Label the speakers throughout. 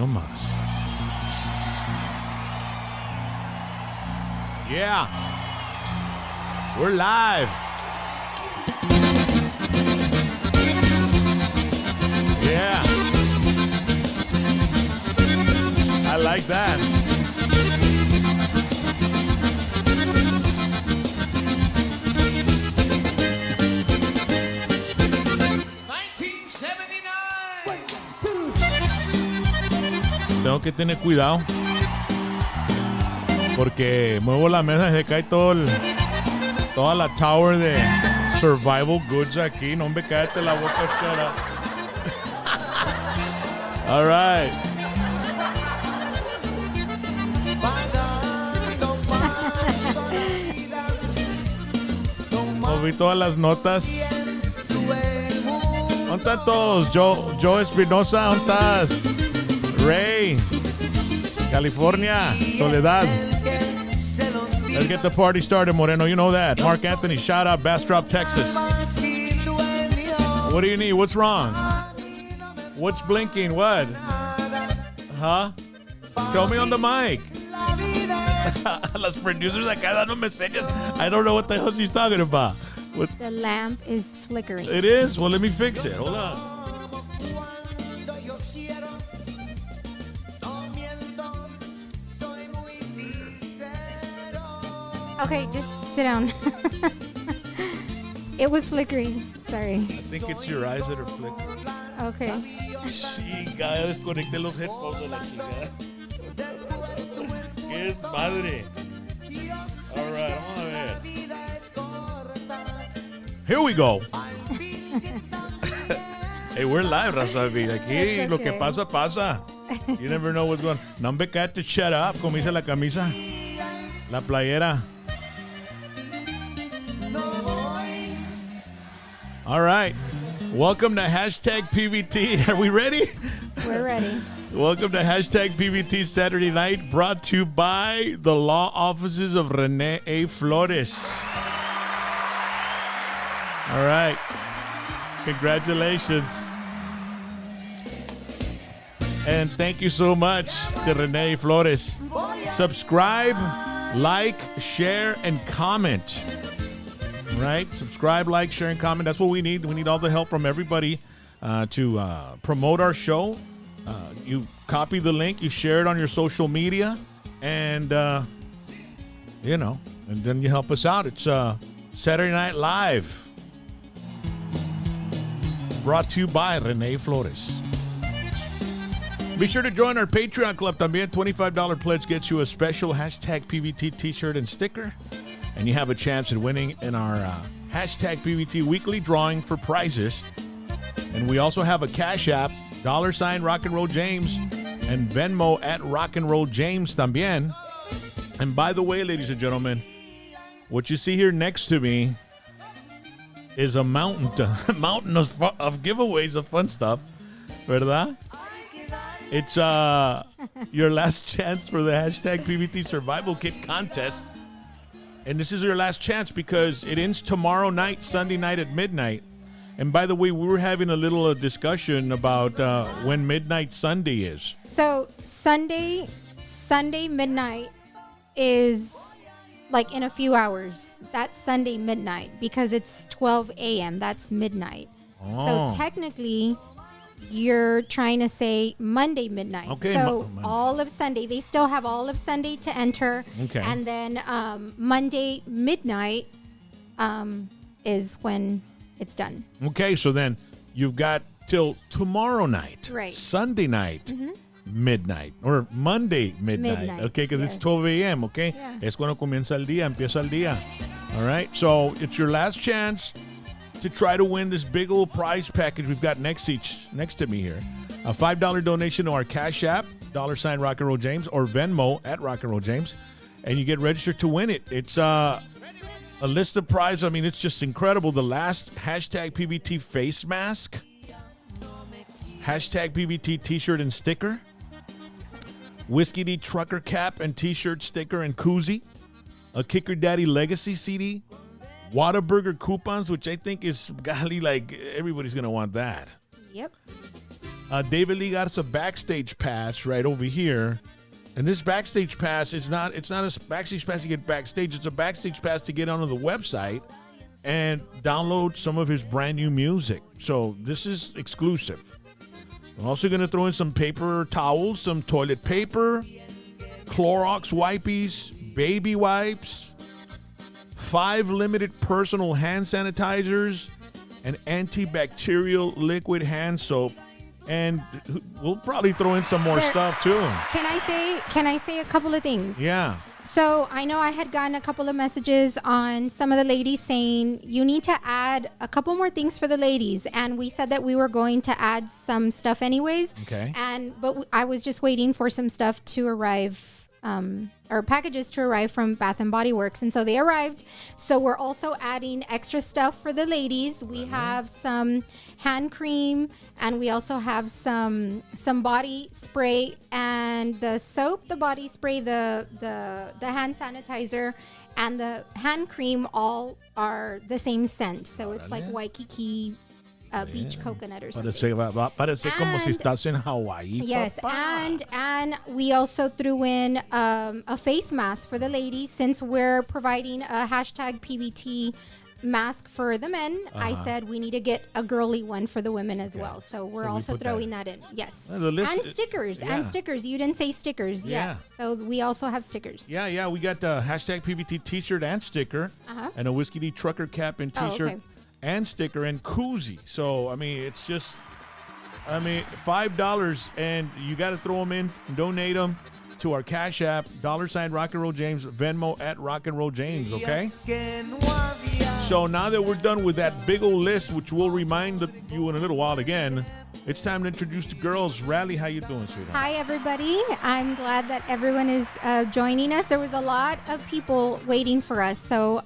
Speaker 1: nomás. Yeah. We're live. Yeah. I like that. Tengo que tener cuidado porque muevo la mesa y se cae toda la tower de survival goods aquí. No me cállate la boca, espera. All right. Moví todas las notas. ¿Dónde están todos? Joe Espinosa, ¿dónde estás? Ray, California, Soledad. Let's get the party started, Moreno. You know that. Mark Anthony, shout out, Bastrop, Texas. What do you need? What's wrong? What's blinking? What? Huh? Tell me on the mic. Los producers acá dándome señas. I don't know what the hell she's talking about. What?
Speaker 2: The lamp is flickering.
Speaker 1: It is? Well, let me fix it. Hold on.
Speaker 2: Okay, just sit down. It was flickering. Sorry.
Speaker 1: I think it's your eyes that are flickering.
Speaker 2: Okay.
Speaker 1: Chica, ya desconecté los headphones de la chingada. ¿Qué es madre? All right, vamos a ver. Here we go. Hey, we're live, Raza. Aquí
Speaker 2: It's
Speaker 1: lo que
Speaker 2: okay.
Speaker 1: pasa, pasa. You never know what's going on. No me cállate, shut up, como dice la camisa. La playera. All right. Welcome to Hashtag PVT. Are we ready?
Speaker 2: We're ready.
Speaker 1: Welcome to Hashtag PVT Saturday Night, brought to you by the law offices of Rene A. Flores. All right. Congratulations. And thank you so much to Rene Flores. Subscribe, like, share, and comment. Right? Subscribe, like, share, and comment. That's what we need. We need all the help from everybody to promote our show. You copy the link, you share it on your social media, and, and then you help us out. It's Saturday Night Live, brought to you by Rene Flores. Be sure to join our Patreon club también. $25 pledge gets you a special Hashtag PVT t-shirt and sticker. And you have a chance at winning in our Hashtag PVT weekly drawing for prizes. And we also have a Cash App, $ Rock and Roll James, and Venmo at Rock and Roll James también. And by the way, ladies and gentlemen, what you see here next to me is a mountain of giveaways of fun stuff. ¿Verdad? It's your last chance for the Hashtag PVT Survival Kit contest. And this is your last chance because it ends tomorrow night, Sunday night at midnight. And by the way, we were having a little discussion about when Midnight Sunday is.
Speaker 2: So Sunday midnight is like in a few hours. That's Sunday midnight because it's 12 a.m. That's midnight.
Speaker 1: Oh.
Speaker 2: So technically, you're trying to say Monday midnight.
Speaker 1: Okay,
Speaker 2: So
Speaker 1: Monday.
Speaker 2: all of Sunday, they still have all of Sunday to enter.
Speaker 1: Okay.
Speaker 2: And then Monday midnight is when it's done.
Speaker 1: Okay, so then you've got till tomorrow night,
Speaker 2: Right.
Speaker 1: Sunday night, midnight, or Monday midnight,
Speaker 2: Midnight,
Speaker 1: okay, because it's
Speaker 2: yes.
Speaker 1: 12 a.m., okay?
Speaker 2: Yeah.
Speaker 1: Es cuando comienza el día, empieza el día. All right, so it's your last chance to try to win this big old prize package we've got next to me here. A $5 donation to our Cash App, $ Rock and Roll James, or Venmo at Rock and Roll James, and you get registered to win it. It's a list of prizes. I mean, it's just incredible. The last Hashtag PVT face mask, Hashtag PVT t-shirt and sticker, Whiskey D trucker cap and t-shirt, sticker, and koozie, a Kicker Daddy Legacy CD, Whataburger coupons, which I think is golly, like everybody's gonna want that.
Speaker 2: Yep.
Speaker 1: David Lee got us a backstage pass right over here. And this backstage pass is not, it's not a backstage pass to get backstage. It's a backstage pass to get onto the website and download some of his brand new music. So this is exclusive. I'm also going to throw in some paper towels, some toilet paper, Clorox wipies, baby wipes, 5 limited personal hand sanitizers, and antibacterial liquid hand soap. And we'll probably throw in some more stuff too.
Speaker 2: Can I say a couple of things?
Speaker 1: Yeah.
Speaker 2: So I know I had gotten a couple of messages on some of the ladies saying you need to add a couple more things for the ladies, and we said that we were going to add some stuff anyways.
Speaker 1: Okay.
Speaker 2: But I was just waiting for some stuff to arrive. Or packages to arrive from Bath and Body Works, and so they arrived. So we're also adding extra stuff for the ladies. We have some hand cream, and we also have some body spray, and the soap, the body spray, the hand sanitizer, and the hand cream all are the same scent. So it's like Waikiki beach coconut or something.
Speaker 1: Parece como si estás en Hawaii.
Speaker 2: Yes,
Speaker 1: papá.
Speaker 2: and we also threw in a face mask for the ladies since we're providing a hashtag PBT mask for the men. I said we need to get a girly one for the women as well. So we're also throwing that in. Yes.
Speaker 1: And
Speaker 2: stickers. And stickers. You didn't say stickers. Yeah. So we also have stickers.
Speaker 1: Yeah. We got the hashtag PBT t-shirt and sticker, and a Whiskey D trucker cap and t-shirt.
Speaker 2: Okay.
Speaker 1: And sticker and koozie. So, I mean, it's just, $5, and you got to throw them in, donate them to our Cash App, $ Rock and Roll James, Venmo at Rock and Roll James, okay? So now that we're done with that big old list, which we'll remind you in a little while again, it's time to introduce the girls. Riley, how you doing, sweetheart?
Speaker 2: Hi, everybody. I'm glad that everyone is joining us. There was a lot of people waiting for us. So,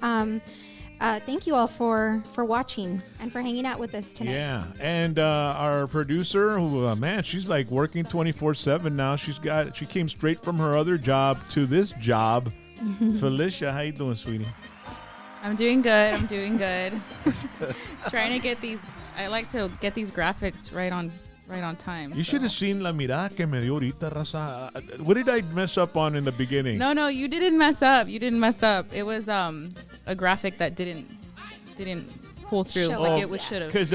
Speaker 2: thank you all for watching and for hanging out with us tonight.
Speaker 1: Yeah, and our producer, who she's like working 24/7 now. She came straight from her other job to this job. Felicia, how you doing, sweetie?
Speaker 3: I'm doing good. Trying to get these. I like to get these graphics right on time.
Speaker 1: You should have seen la mirada que me dio ahorita, raza. What did I mess up on in the beginning?
Speaker 3: No, you didn't mess up. It was a graphic that didn't pull through like it should have.
Speaker 1: Because,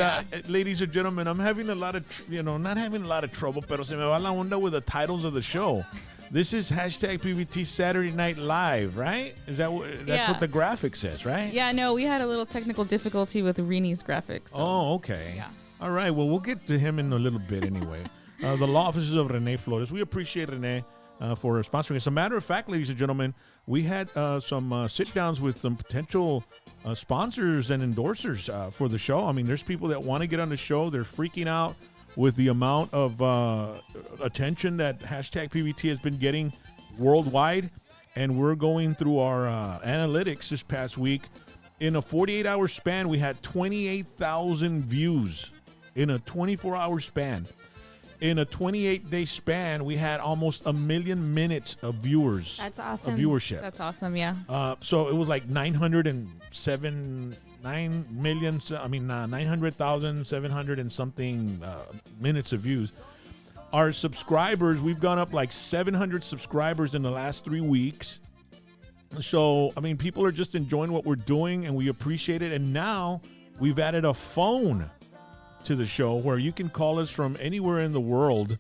Speaker 1: ladies and gentlemen, I'm having a lot of, not having a lot of trouble, pero se me va la onda with the titles of the show. This is hashtag PBT Saturday Night Live, right? That's what the graphic says, right?
Speaker 3: Yeah, no, we had a little technical difficulty with Rini's graphics. So.
Speaker 1: Oh, okay.
Speaker 3: Yeah.
Speaker 1: All right. Well, we'll get to him in a little bit anyway. The law offices of Rene Flores. We appreciate Rene for sponsoring. As a matter of fact, ladies and gentlemen, we had some sit-downs with some potential sponsors and endorsers for the show. I mean, there's people that want to get on the show. They're freaking out with the amount of attention that hashtag PBT has been getting worldwide. And we're going through our analytics this past week. In a 48-hour span, we had 28,000 views in a 24-hour span. In a 28-day span, we had almost 1 million minutes of viewers.
Speaker 2: That's awesome.
Speaker 1: Of viewership.
Speaker 3: That's awesome, yeah.
Speaker 1: So it was like 900,700 and something minutes of views. Our subscribers, we've gone up like 700 subscribers in the last 3 weeks. So, I mean, people are just enjoying what we're doing, and we appreciate it. And now we've added a phone to the show where you can call us from anywhere in the world,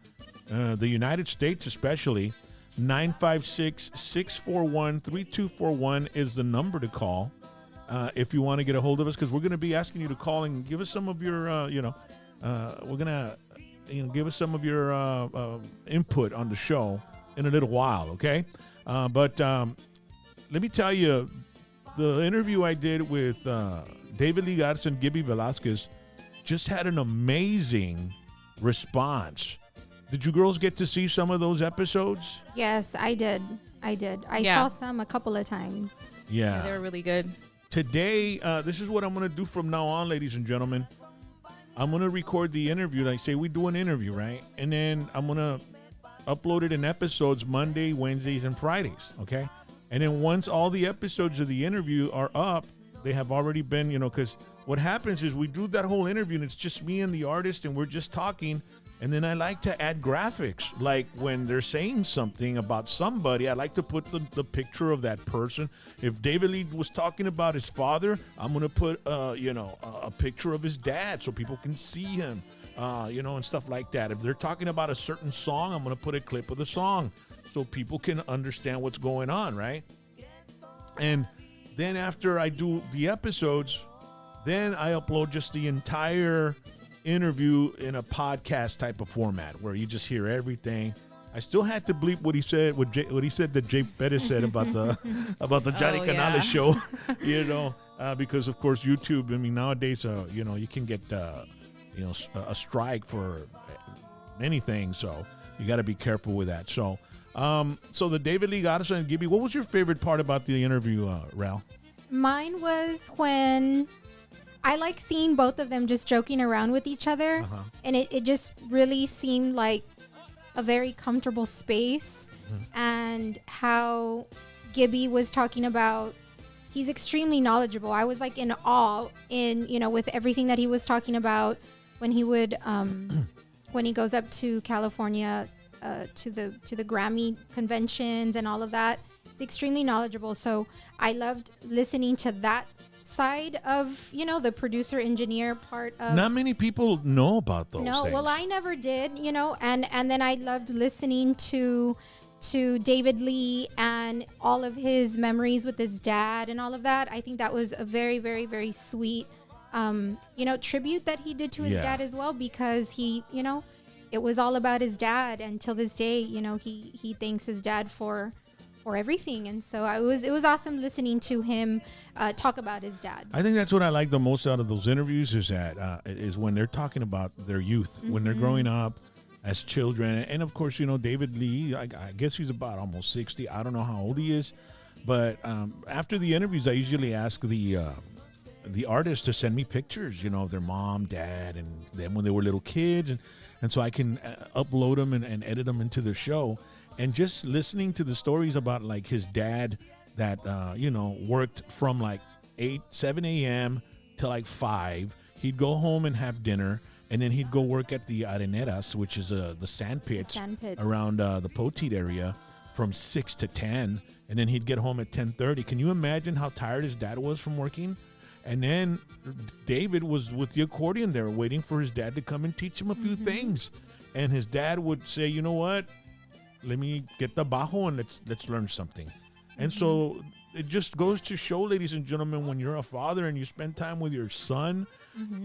Speaker 1: the United States especially. 956-641-3241 is the number to call if you want to get a hold of us, because we're going to be asking you to call and give us some of your, we're going to give us some of your input on the show in a little while, okay? But let me tell you, the interview I did with David Lee Garza and Gibby Velasquez just had an amazing response. Did you girls get to see some of those episodes?
Speaker 2: Yes, I did. I saw some a couple of times.
Speaker 1: Yeah.
Speaker 3: They were really good.
Speaker 1: Today, this is what I'm going to do from now on, ladies and gentlemen. I'm going to record the interview. Like, say we do an interview, right? And then I'm going to upload it in episodes Monday, Wednesdays, and Fridays, okay? And then once all the episodes of the interview are up, they have already been, because what happens is we do that whole interview and it's just me and the artist and we're just talking. And then I like to add graphics. Like when they're saying something about somebody, I like to put the picture of that person. If David Lee was talking about his father, I'm going to put, a picture of his dad so people can see him, and stuff like that. If they're talking about a certain song, I'm going to put a clip of the song so people can understand what's going on, right? And then after I do the episodes, then I upload just the entire interview in a podcast type of format where you just hear everything. I still had to bleep what he said, what he said that Jay Bettis said about the Johnny Canales show, because of course YouTube. I mean nowadays, you can get a strike for many things, so you got to be careful with that. So, so the David Lee Garza and Gibby. What was your favorite part about the interview, Ral?
Speaker 2: Mine was when I like seeing both of them just joking around with each other. And it just really seemed like a very comfortable space. And how Gibby was talking about, he's extremely knowledgeable. I was like in awe with everything that he was talking about when he would, when he goes up to California, to the Grammy conventions and all of that. He's extremely knowledgeable. So I loved listening to that side of the producer engineer part of.
Speaker 1: Not many people know about those things.
Speaker 2: Well, I never did, and then I loved listening to David Lee and all of his memories with his dad and all of that. I think that was a very, very, very sweet tribute that he did to his dad as well, because he it was all about his dad, and till this day he thanks his dad for everything. And so it was awesome listening to him talk about his dad.
Speaker 1: I think that's what I like the most out of those interviews is that is when they're talking about their youth, when they're growing up as children. And of course, David Lee, I guess he's about almost 60. I don't know how old he is, but after the interviews, I usually ask the artist to send me pictures, of their mom, dad, and them when they were little kids, and so I can upload them and edit them into the show. And just listening to the stories about like his dad that, worked from like 7 a.m. to like 5. He'd go home and have dinner, and then he'd go work at the Areneras, which is the sand pits around the Poteet area, from 6 to 10. And then he'd get home at 10:30. Can you imagine how tired his dad was from working? And then David was with the accordion there waiting for his dad to come and teach him a few things. And his dad would say, you know what? Let me get the bajo and let's learn something. And so it just goes to show, ladies and gentlemen, when you're a father and you spend time with your son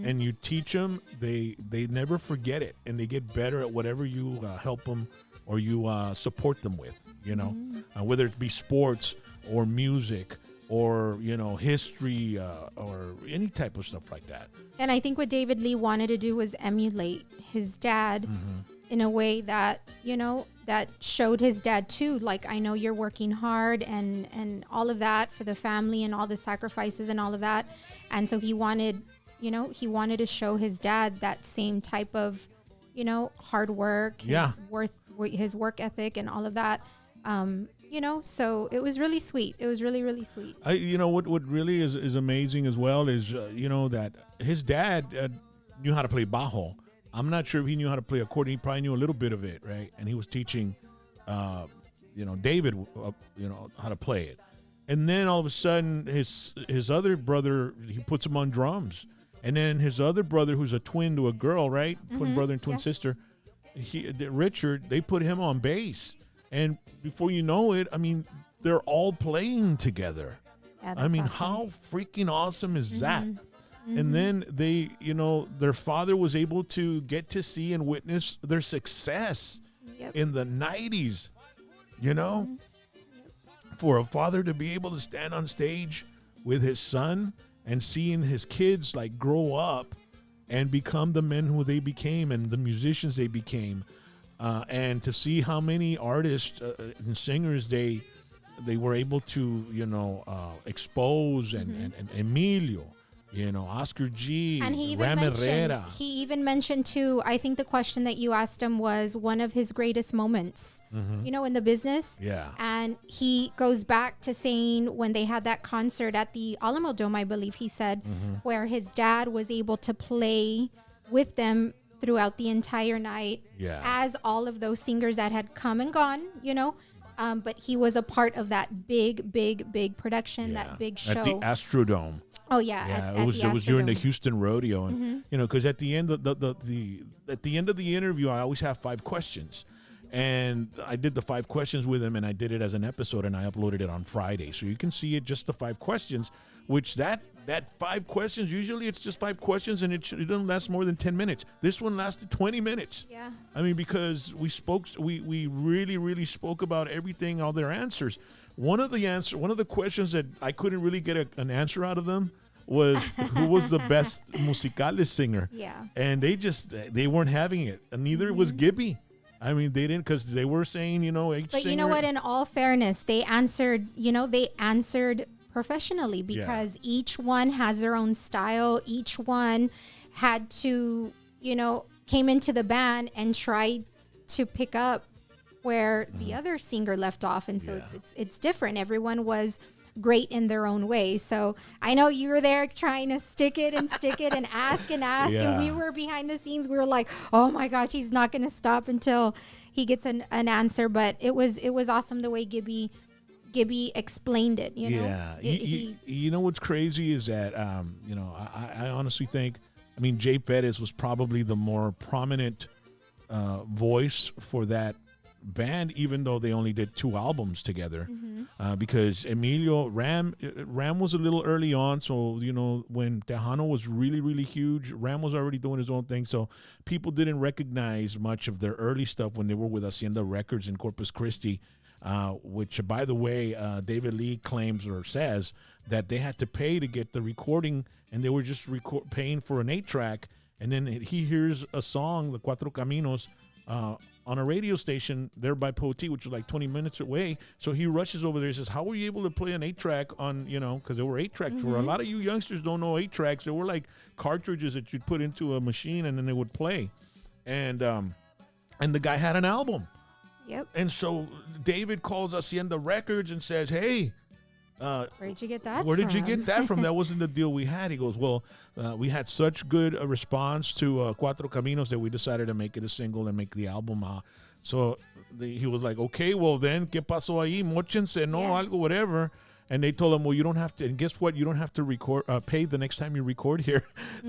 Speaker 1: and you teach them, they never forget it, and they get better at whatever you help them or you support them with, whether it be sports or music or, history or any type of stuff like that.
Speaker 2: And I think what David Lee wanted to do was emulate his dad in a way that, that showed his dad too, like, I know you're working hard and all of that for the family and all the sacrifices and all of that. And so he wanted to show his dad that same type of, hard work, his work ethic and all of that. So it was really sweet. It was really, really sweet.
Speaker 1: What really is amazing as well is, that his dad knew how to play bajo. I'm not sure if he knew how to play accordion. He probably knew a little bit of it, right? And he was teaching, David, how to play it. And then all of a sudden, his other brother, he puts him on drums. And then his other brother, who's a twin to a girl, right? Twin brother and twin sister, Richard, they put him on bass. And before you know it, I mean, they're all playing together.
Speaker 2: Yeah,
Speaker 1: I mean,
Speaker 2: awesome.
Speaker 1: how freaking awesome is that? And then they, their father was able to get to see and witness their success in the 90s, for a father to be able to stand on stage with his son and seeing his kids like grow up and become the men who they became and the musicians they became, and to see how many artists and singers they were able to, expose and Emilio. Oscar G,
Speaker 2: and he even mentioned too, I think the question that you asked him was one of his greatest moments, in the business.
Speaker 1: Yeah.
Speaker 2: And he goes back to saying when they had that concert at the Alamo Dome, I believe he said, where his dad was able to play with them throughout the entire night,
Speaker 1: Yeah.
Speaker 2: as all of those singers that had come and gone, but he was a part of that big production, that big show.
Speaker 1: At the Astrodome.
Speaker 2: Oh yeah,
Speaker 1: Yeah, it was during the
Speaker 2: Astrodome.
Speaker 1: Houston Rodeo, and because at the end of the interview, I always have 5 questions, and I did the 5 questions with him, and I did it as an episode, and I uploaded it on Friday, so you can see it, just the 5 questions, which that 5 questions, usually it's just 5 questions, and it doesn't last more than 10 minutes. This one lasted 20 minutes.
Speaker 2: Yeah.
Speaker 1: I mean, because we really spoke about everything, all their answers. One of the questions that I couldn't really get an answer out of them was who was the best musicales singer.
Speaker 2: Yeah.
Speaker 1: And they weren't having it. And neither was Gibby. I mean, they didn't, because they were saying, each
Speaker 2: But
Speaker 1: singer.
Speaker 2: you know what? In all fairness, they answered professionally, because each one has their own style. Each one had to, came into the band and tried to pick up where the other singer left off. And so it's different. Everyone was great in their own way. So I know you were there trying to stick it and ask, and we were behind the scenes. We were like, oh my gosh, he's not going to stop until he gets an answer. But it was awesome the way Gibby explained it.
Speaker 1: Yeah. You know what's crazy is that I honestly think, Jay Perez was probably the more prominent voice for that band, even though they only did 2 albums together, because Emilio Ram was a little early on, so when Tejano was really huge, Ram was already doing his own thing, so people didn't recognize much of their early stuff when they were with Hacienda Records in Corpus Christi, which, by the way, David Lee claims or says that they had to pay to get the recording, and they were just paying for an 8-track, and then he hears a song, the Cuatro Caminos, on a radio station there by Poti, which was like 20 minutes away. So he rushes over there and says, how were you able to play an 8-track on, because there were 8-tracks. For a lot of you youngsters don't know 8-tracks. They were like cartridges that you'd put into a machine and then they would play. And the guy had an album.
Speaker 2: Yep.
Speaker 1: And so David calls Hacienda Records and says, hey,
Speaker 2: where did you get that
Speaker 1: Where did you get that from? That wasn't the deal we had. He goes, well, we had such good response to Cuatro Caminos that we decided to make it a single and make the album. So he was like, okay, well then, ¿qué pasó ahí? Mochense, no, algo, whatever. And they told him, well, you don't have to, and guess what? You don't have to record, pay the next time you record here.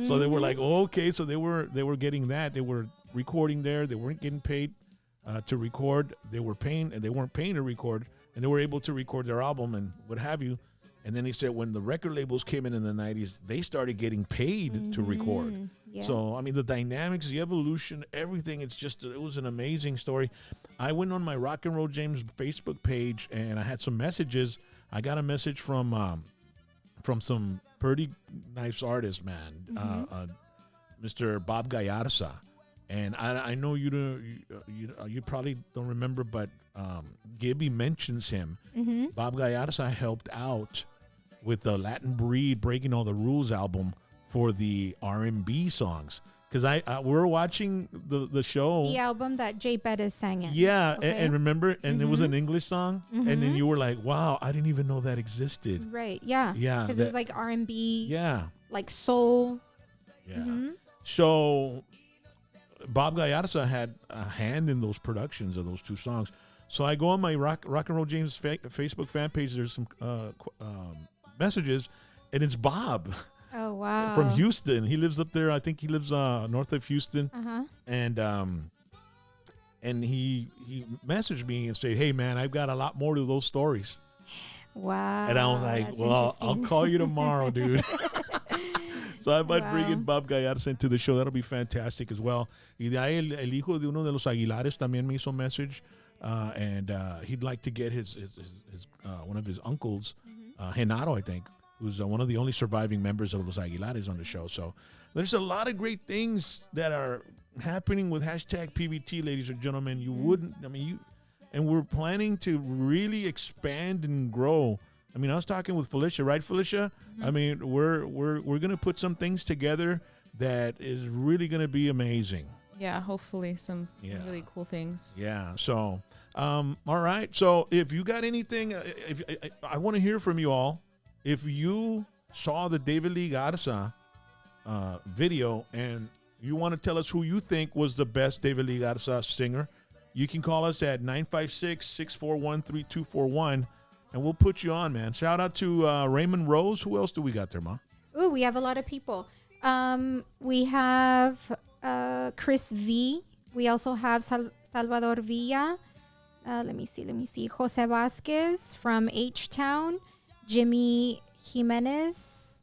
Speaker 1: So they were like, oh, okay. So they were getting that. They were recording there. They weren't getting paid to record. They were paying, and they weren't paying to record. And they were able to record their album and what have you. And then he said when the record labels came in the 90s, they started getting paid to record.
Speaker 2: Yeah.
Speaker 1: So, the dynamics, the evolution, everything, it was an amazing story. I went on my Rock and Roll James Facebook page and I had some messages. I got a message from some pretty nice artist, man, Mr. Bob Gallarza. And I know you probably don't remember, but Gibby mentions him. Bob Gallarza helped out with the Latin Breed Breaking All the Rules album for the R&B songs. Because we were watching the show.
Speaker 2: The album that Jay Bettis sang in.
Speaker 1: Yeah,
Speaker 2: Okay.
Speaker 1: and remember, and it was an English song. And then you were like, wow, I didn't even know that existed.
Speaker 2: Right, yeah.
Speaker 1: Yeah.
Speaker 2: Because it was like R&B,
Speaker 1: Yeah.
Speaker 2: like soul.
Speaker 1: Yeah. So Bob Gallarza had a hand in those productions of those 2 songs. So I go on my Rock and Roll James Facebook fan page. There's some messages, and it's Bob
Speaker 2: Oh, wow.
Speaker 1: from Houston. He lives up there. I think he lives north of Houston. And he messaged me and said, hey, man, I've got a lot more to those stories.
Speaker 2: Wow.
Speaker 1: And I was like,
Speaker 2: that's
Speaker 1: well, I'll
Speaker 2: interesting.
Speaker 1: call you tomorrow, dude. So I might bring
Speaker 2: Wow.
Speaker 1: in Bob Gallarza into the show. That'll be fantastic as well. Y de ahí el hijo de uno de los Aguilares también me hizo message. And he'd like to get his one of his uncles, Genaro, I think, who's one of the only surviving members of Los Aguilares on the show. So there's a lot of great things that are happening with hashtag PVT, ladies and gentlemen. You wouldn't, and we're planning to really expand and grow. I was talking with Felicia, right, Felicia? We're gonna put some things together that is really gonna be amazing.
Speaker 3: Yeah, hopefully some really cool things.
Speaker 1: Yeah. So, all right. So if you got anything, I want to hear from you all. If you saw the David Lee Garza video and you want to tell us who you think was the best David Lee Garza singer, you can call us at 956-641-3241, and we'll put you on, man. Shout out to Raymond Rose. Who else do we got there, Ma?
Speaker 2: Ooh, we have a lot of people. We have Chris V. We also have Salvador Villa. Let me see. Jose Vasquez from H-Town. Jimmy Jimenez.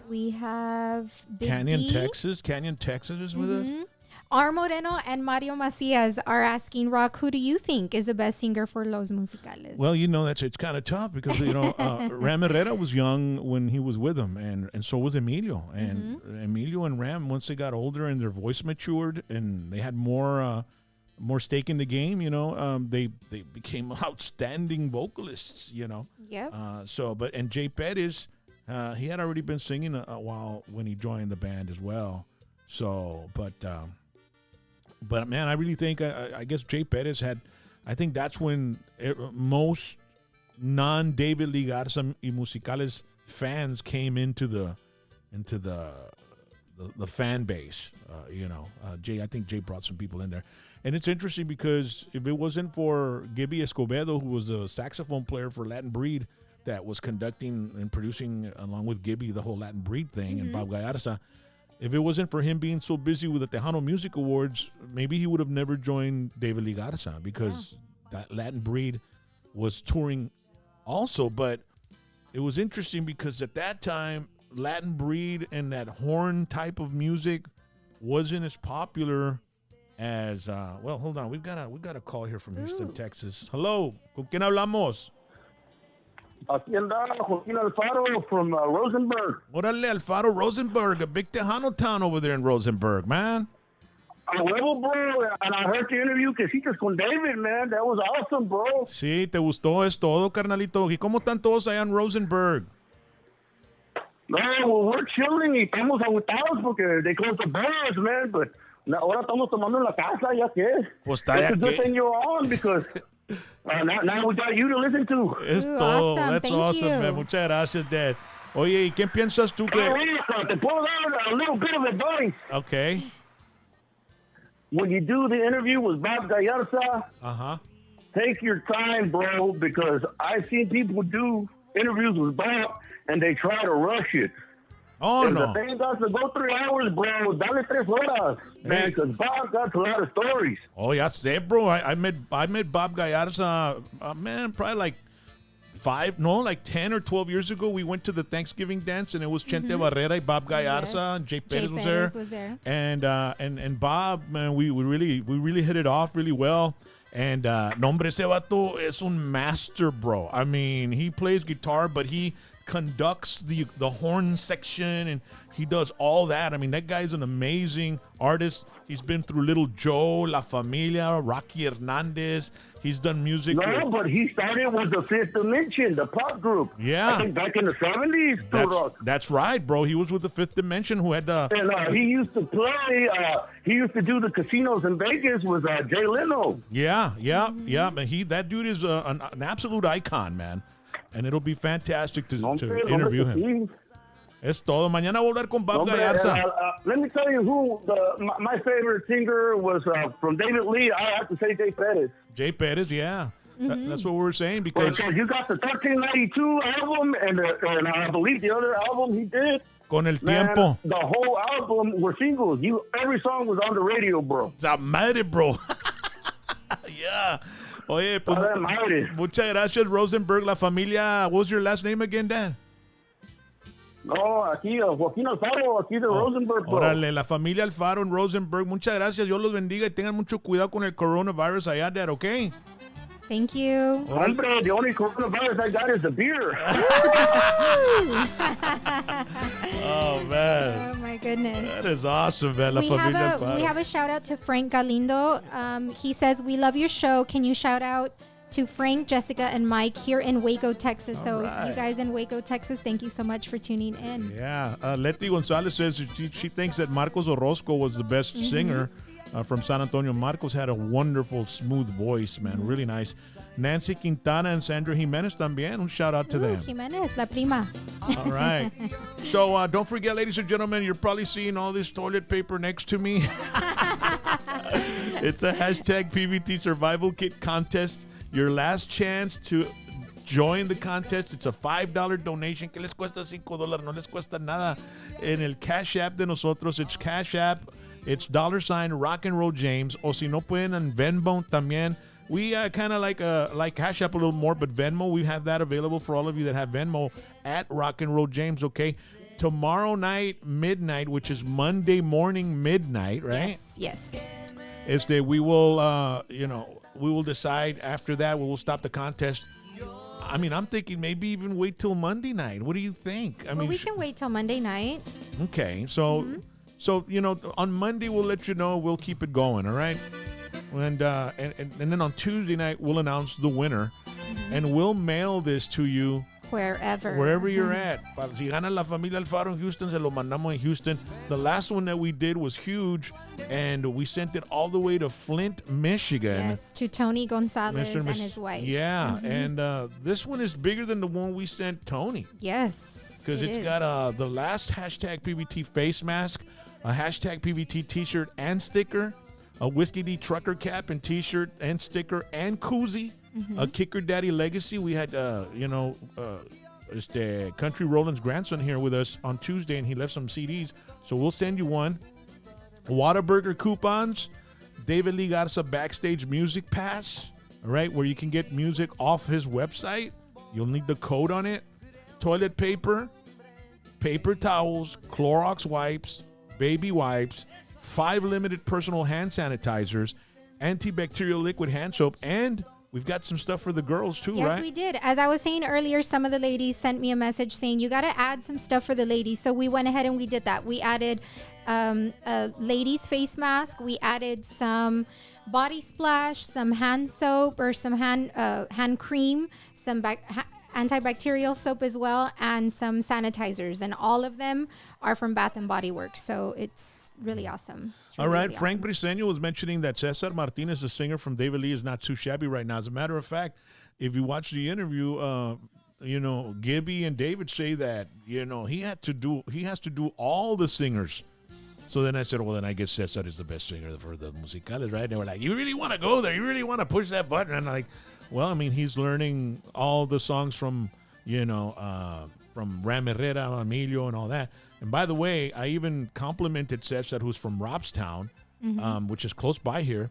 Speaker 2: We have Big
Speaker 1: Canyon,
Speaker 2: D.
Speaker 1: Texas. Canyon, Texas is with us.
Speaker 2: R. Moreno and Mario Macias are asking, Rock, who do you think is the best singer for Los Musicales?
Speaker 1: Well, it's kind of tough because, Ram Herrera was young when he was with him, and so was Emilio. And Emilio and Ram, once they got older and their voice matured and they had more stake in the game, they became outstanding vocalists,
Speaker 2: Yep.
Speaker 1: And Jay Perez, he had already been singing a while when he joined the band as well. But man, I really think I guess Jay Perez I think that's when most non-David Lee Garza y Musicales fans came into the fan base. Jay, I think Jay brought some people in there, and it's interesting because if it wasn't for Gibby Escobedo, who was the saxophone player for Latin Breed, that was conducting and producing along with Gibby the whole Latin Breed thing, and Bob Gallarza. If it wasn't for him being so busy with the Tejano Music Awards, maybe he would have never joined David Lee Garza because that Latin Breed was touring also. But it was interesting because at that time, Latin Breed and that horn type of music wasn't as popular as hold on. We've got a call here from Houston, Texas. Hello, ¿con quién hablamos?
Speaker 4: Aquí anda Joaquín Alfaro from Rosenberg.
Speaker 1: Órale, Alfaro, Rosenberg, a big Tejano town over there in Rosenberg, man.
Speaker 4: A huevo, bro. And I heard the interview que hiciste con David, man. That was awesome, bro.
Speaker 1: Sí, te gustó, es todo, carnalito. ¿Y cómo están todos allá en Rosenberg?
Speaker 4: No, well, we're chilling y estamos agotados porque they closed the bars, man. But ahora estamos tomando en la casa, ya que.
Speaker 1: Pues está
Speaker 4: It's
Speaker 1: ya
Speaker 4: a good
Speaker 1: que-
Speaker 4: thing you're on because now we got you to listen to.
Speaker 1: Es
Speaker 2: Ooh,
Speaker 1: todo.
Speaker 2: awesome.
Speaker 1: That's
Speaker 2: Thank
Speaker 1: awesome,
Speaker 2: you.
Speaker 1: man. Muchas gracias, Dad. Oye, ¿y qué piensas tú que...?
Speaker 4: Te puedo dar a little bit of advice.
Speaker 1: Okay.
Speaker 4: When you do the interview with Bob Gallarza,
Speaker 1: Uh-huh.
Speaker 4: take your time, bro, because I've seen people do interviews with Bob and they try to rush it.
Speaker 1: Oh,
Speaker 4: And
Speaker 1: no.
Speaker 4: the thing got to go 3 hours, bro. Dale 3 horas, man,
Speaker 1: Hey.
Speaker 4: because Bob got a lot of stories.
Speaker 1: Oh, ya sé, bro. I met Bob Gallarza, man, probably like 10 or 12 years ago. We went to the Thanksgiving dance, and it was Chente Barrera and Bob Gallarza,
Speaker 2: Yes.
Speaker 1: and Jay
Speaker 2: Jay
Speaker 1: Perez was
Speaker 2: Perez
Speaker 1: there.
Speaker 2: was there.
Speaker 1: And Bob, man, we really hit it off really well. And no, hombre, ese vato es un master, bro. I mean, he plays guitar, but he conducts the horn section, and he does all that. I mean, that guy's an amazing artist. He's been through Little Joe, La Familia, Rocky Hernandez. He's done music
Speaker 4: No,
Speaker 1: with...
Speaker 4: but he started with the Fifth Dimension, the pop group.
Speaker 1: Yeah.
Speaker 4: I think back in the 70s, Rock.
Speaker 1: That's right, bro. He was with the Fifth Dimension, who had the...
Speaker 4: And he used to play, he used to do the casinos in Vegas with Jay Leno.
Speaker 1: Yeah. But that dude is an absolute icon, man. And it'll be fantastic to interview him. Es todo. Mañana voy a hablar con Bob Gallarza.
Speaker 4: Let me tell you who my favorite singer was from David Lee. I have to say Jay Perez.
Speaker 1: Jay Perez, yeah. That's what we were saying because
Speaker 4: Because you got the 1392 album and I believe the other album he did.
Speaker 1: con el
Speaker 4: Man,
Speaker 1: tiempo.
Speaker 4: the whole album were singles. Every song was on the radio, bro.
Speaker 1: Esa madre, bro. Yeah. Oye, pues,
Speaker 4: Toda madre.
Speaker 1: muchas gracias, Rosenberg, la familia. What was your last name again, Dan?
Speaker 4: No, aquí Joaquín Alfaro, aquí de Rosenberg, bro.
Speaker 1: Órale, la familia Alfaro en Rosenberg. Muchas gracias. Dios los bendiga y tengan mucho cuidado con el coronavirus allá, Dad, ¿ok?
Speaker 2: Thank you.
Speaker 4: Hombre, the only coronavirus I got is the beer.
Speaker 1: Oh, man.
Speaker 2: Oh my goodness.
Speaker 1: That is awesome, man. La
Speaker 2: We
Speaker 1: familia
Speaker 2: have,
Speaker 1: Alfaro.
Speaker 2: we have a shout out to Frank Galindo. He says, we love your show. Can you shout out to Frank, Jessica, and Mike here in Waco, Texas? So
Speaker 1: right.
Speaker 2: you guys in Waco, Texas, thank you so much for tuning in.
Speaker 1: Yeah. Letty Gonzalez says she thinks that Marcos Orozco was the best singer. from San Antonio. Marcos had a wonderful, smooth voice, man. Really nice. Nancy Quintana and Sandra Jimenez también. Un shout out to them.
Speaker 2: Jimenez, la prima.
Speaker 1: All right. So don't forget, ladies and gentlemen, you're probably seeing all this toilet paper next to me. It's a hashtag PVT Survival Kit contest. Your last chance to join the contest. It's a $5 donation. ¿Qué les cuesta $5? No les cuesta nada. En el Cash App de nosotros, it's Cash App. It's $ Rock and Roll James. O si no pueden en Venmo también. We kind of like Cash App a little more, but Venmo, we have that available for all of you that have Venmo at Rock and Roll James, okay? Tomorrow night, midnight, which is Monday morning, midnight, right?
Speaker 2: Yes.
Speaker 1: We will, we will decide after that. We will stop the contest. I mean, I'm thinking maybe even wait till Monday night. What do you think? I mean,
Speaker 2: we can wait till Monday night.
Speaker 1: Okay, so on Monday we'll let you know. We'll keep it going, all right? And then on Tuesday night we'll announce the winner, and we'll mail this to you wherever you're at. Si gana la familia Alfaro in Houston, se lo mandamos in Houston. The last one that we did was huge, and we sent it all the way to Flint, Michigan.
Speaker 2: Yes, to Tony Gonzalez and his wife.
Speaker 1: Yeah, and this one is bigger than the one we sent Tony.
Speaker 2: Yes,
Speaker 1: because it's got the last hashtag PVT face mask, a hashtag PVT t-shirt and sticker, a Whiskey D trucker cap and t-shirt and sticker and koozie, a Kicker Daddy legacy. We had Country Roland's grandson here with us on Tuesday, and he left some CDs, so we'll send you one. Whataburger coupons, David Lee Garza backstage music pass, all right, where you can get music off his website. You'll need the code on it. Toilet paper, paper towels, Clorox wipes, baby wipes, 5 limited personal hand sanitizers, antibacterial liquid hand soap, and we've got some stuff for the girls too, right?
Speaker 2: Yes, we did. As I was saying earlier, some of the ladies sent me a message saying, you got to add some stuff for the ladies. So we went ahead and we did that. We added a ladies face mask. We added some body splash, some hand soap or some hand cream, some antibacterial soap as well, and some sanitizers. And all of them are from Bath and Body Works. So it's really awesome.
Speaker 1: All right. Really Frank Briseño was mentioning that Cesar Martinez, the singer from David Lee, is not too shabby right now. As a matter of fact, if you watch the interview, Gibby and David say that, he has to do all the singers. So then I said, well, then I guess Cesar is the best singer for the musicales, right? And they were like, you really want to go there? You really want to push that button? And I'm like, well, I mean, he's learning all the songs from Ram Herrera, Emilio, and all that. And by the way, I even complimented Cesar, who's from Robstown, which is close by here.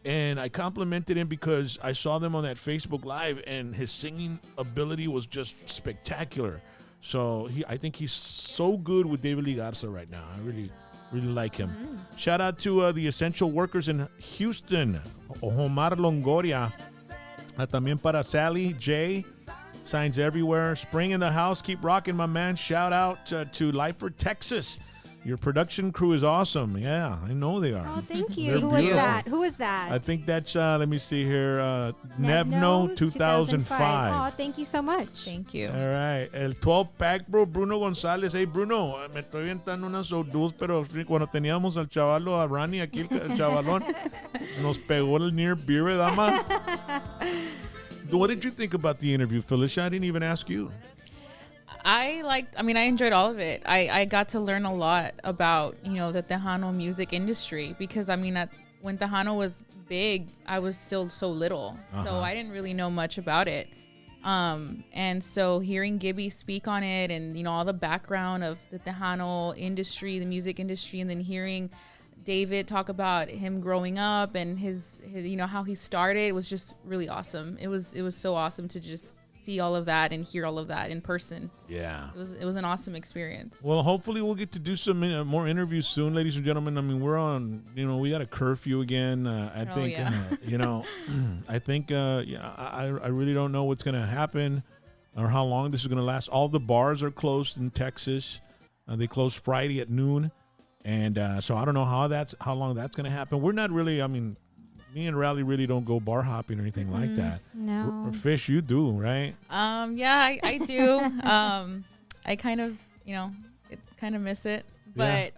Speaker 1: And I complimented him because I saw them on that Facebook Live, and his singing ability was just spectacular. So I think he's so good with David Lee Garza right now. I really like him. Shout out to the essential workers in Houston, Omar Longoria. También para Sally, Jay, signs everywhere. Spring in the house, keep rocking, my man. Shout out to Lyford, Texas. Your production crew is awesome. Yeah, I know they are.
Speaker 2: Oh, thank you. Who was that?
Speaker 1: I think that's, let me see here, Nevno 2005.
Speaker 2: Oh, thank you so much.
Speaker 3: Thank you.
Speaker 1: All right. El 12-pack, bro, Bruno González. Hey, Bruno, me estoy aventando unas dos, pero cuando teníamos al chavalo, a Rani, aquí el chavalón, nos pegó el near beer, dama. What did you think about the interview, Felicia? I didn't even ask you.
Speaker 3: I enjoyed all of it. I got to learn a lot about, the Tejano music industry because, when Tejano was big, I was still so little. So I didn't really know much about it. And so hearing Gibby speak on it and, all the background of the Tejano industry, the music industry, and then hearing David talk about him growing up and his how he started was just really awesome. It was so awesome to just see all of that and hear all of that in person.
Speaker 1: Yeah.
Speaker 3: It was an awesome experience.
Speaker 1: Well, hopefully we'll get to do some more interviews soon, ladies and gentlemen. I mean, we're on, we got a curfew again. I think I really don't know what's going to happen or how long this is going to last. All the bars are closed in Texas. They close Friday at noon. And so I don't know how long that's going to happen. We're not really, me and Rally really don't go bar hopping or anything like that.
Speaker 2: No.
Speaker 1: Fish, you do, right?
Speaker 3: Yeah, I do. I kind of, kind of miss it. But,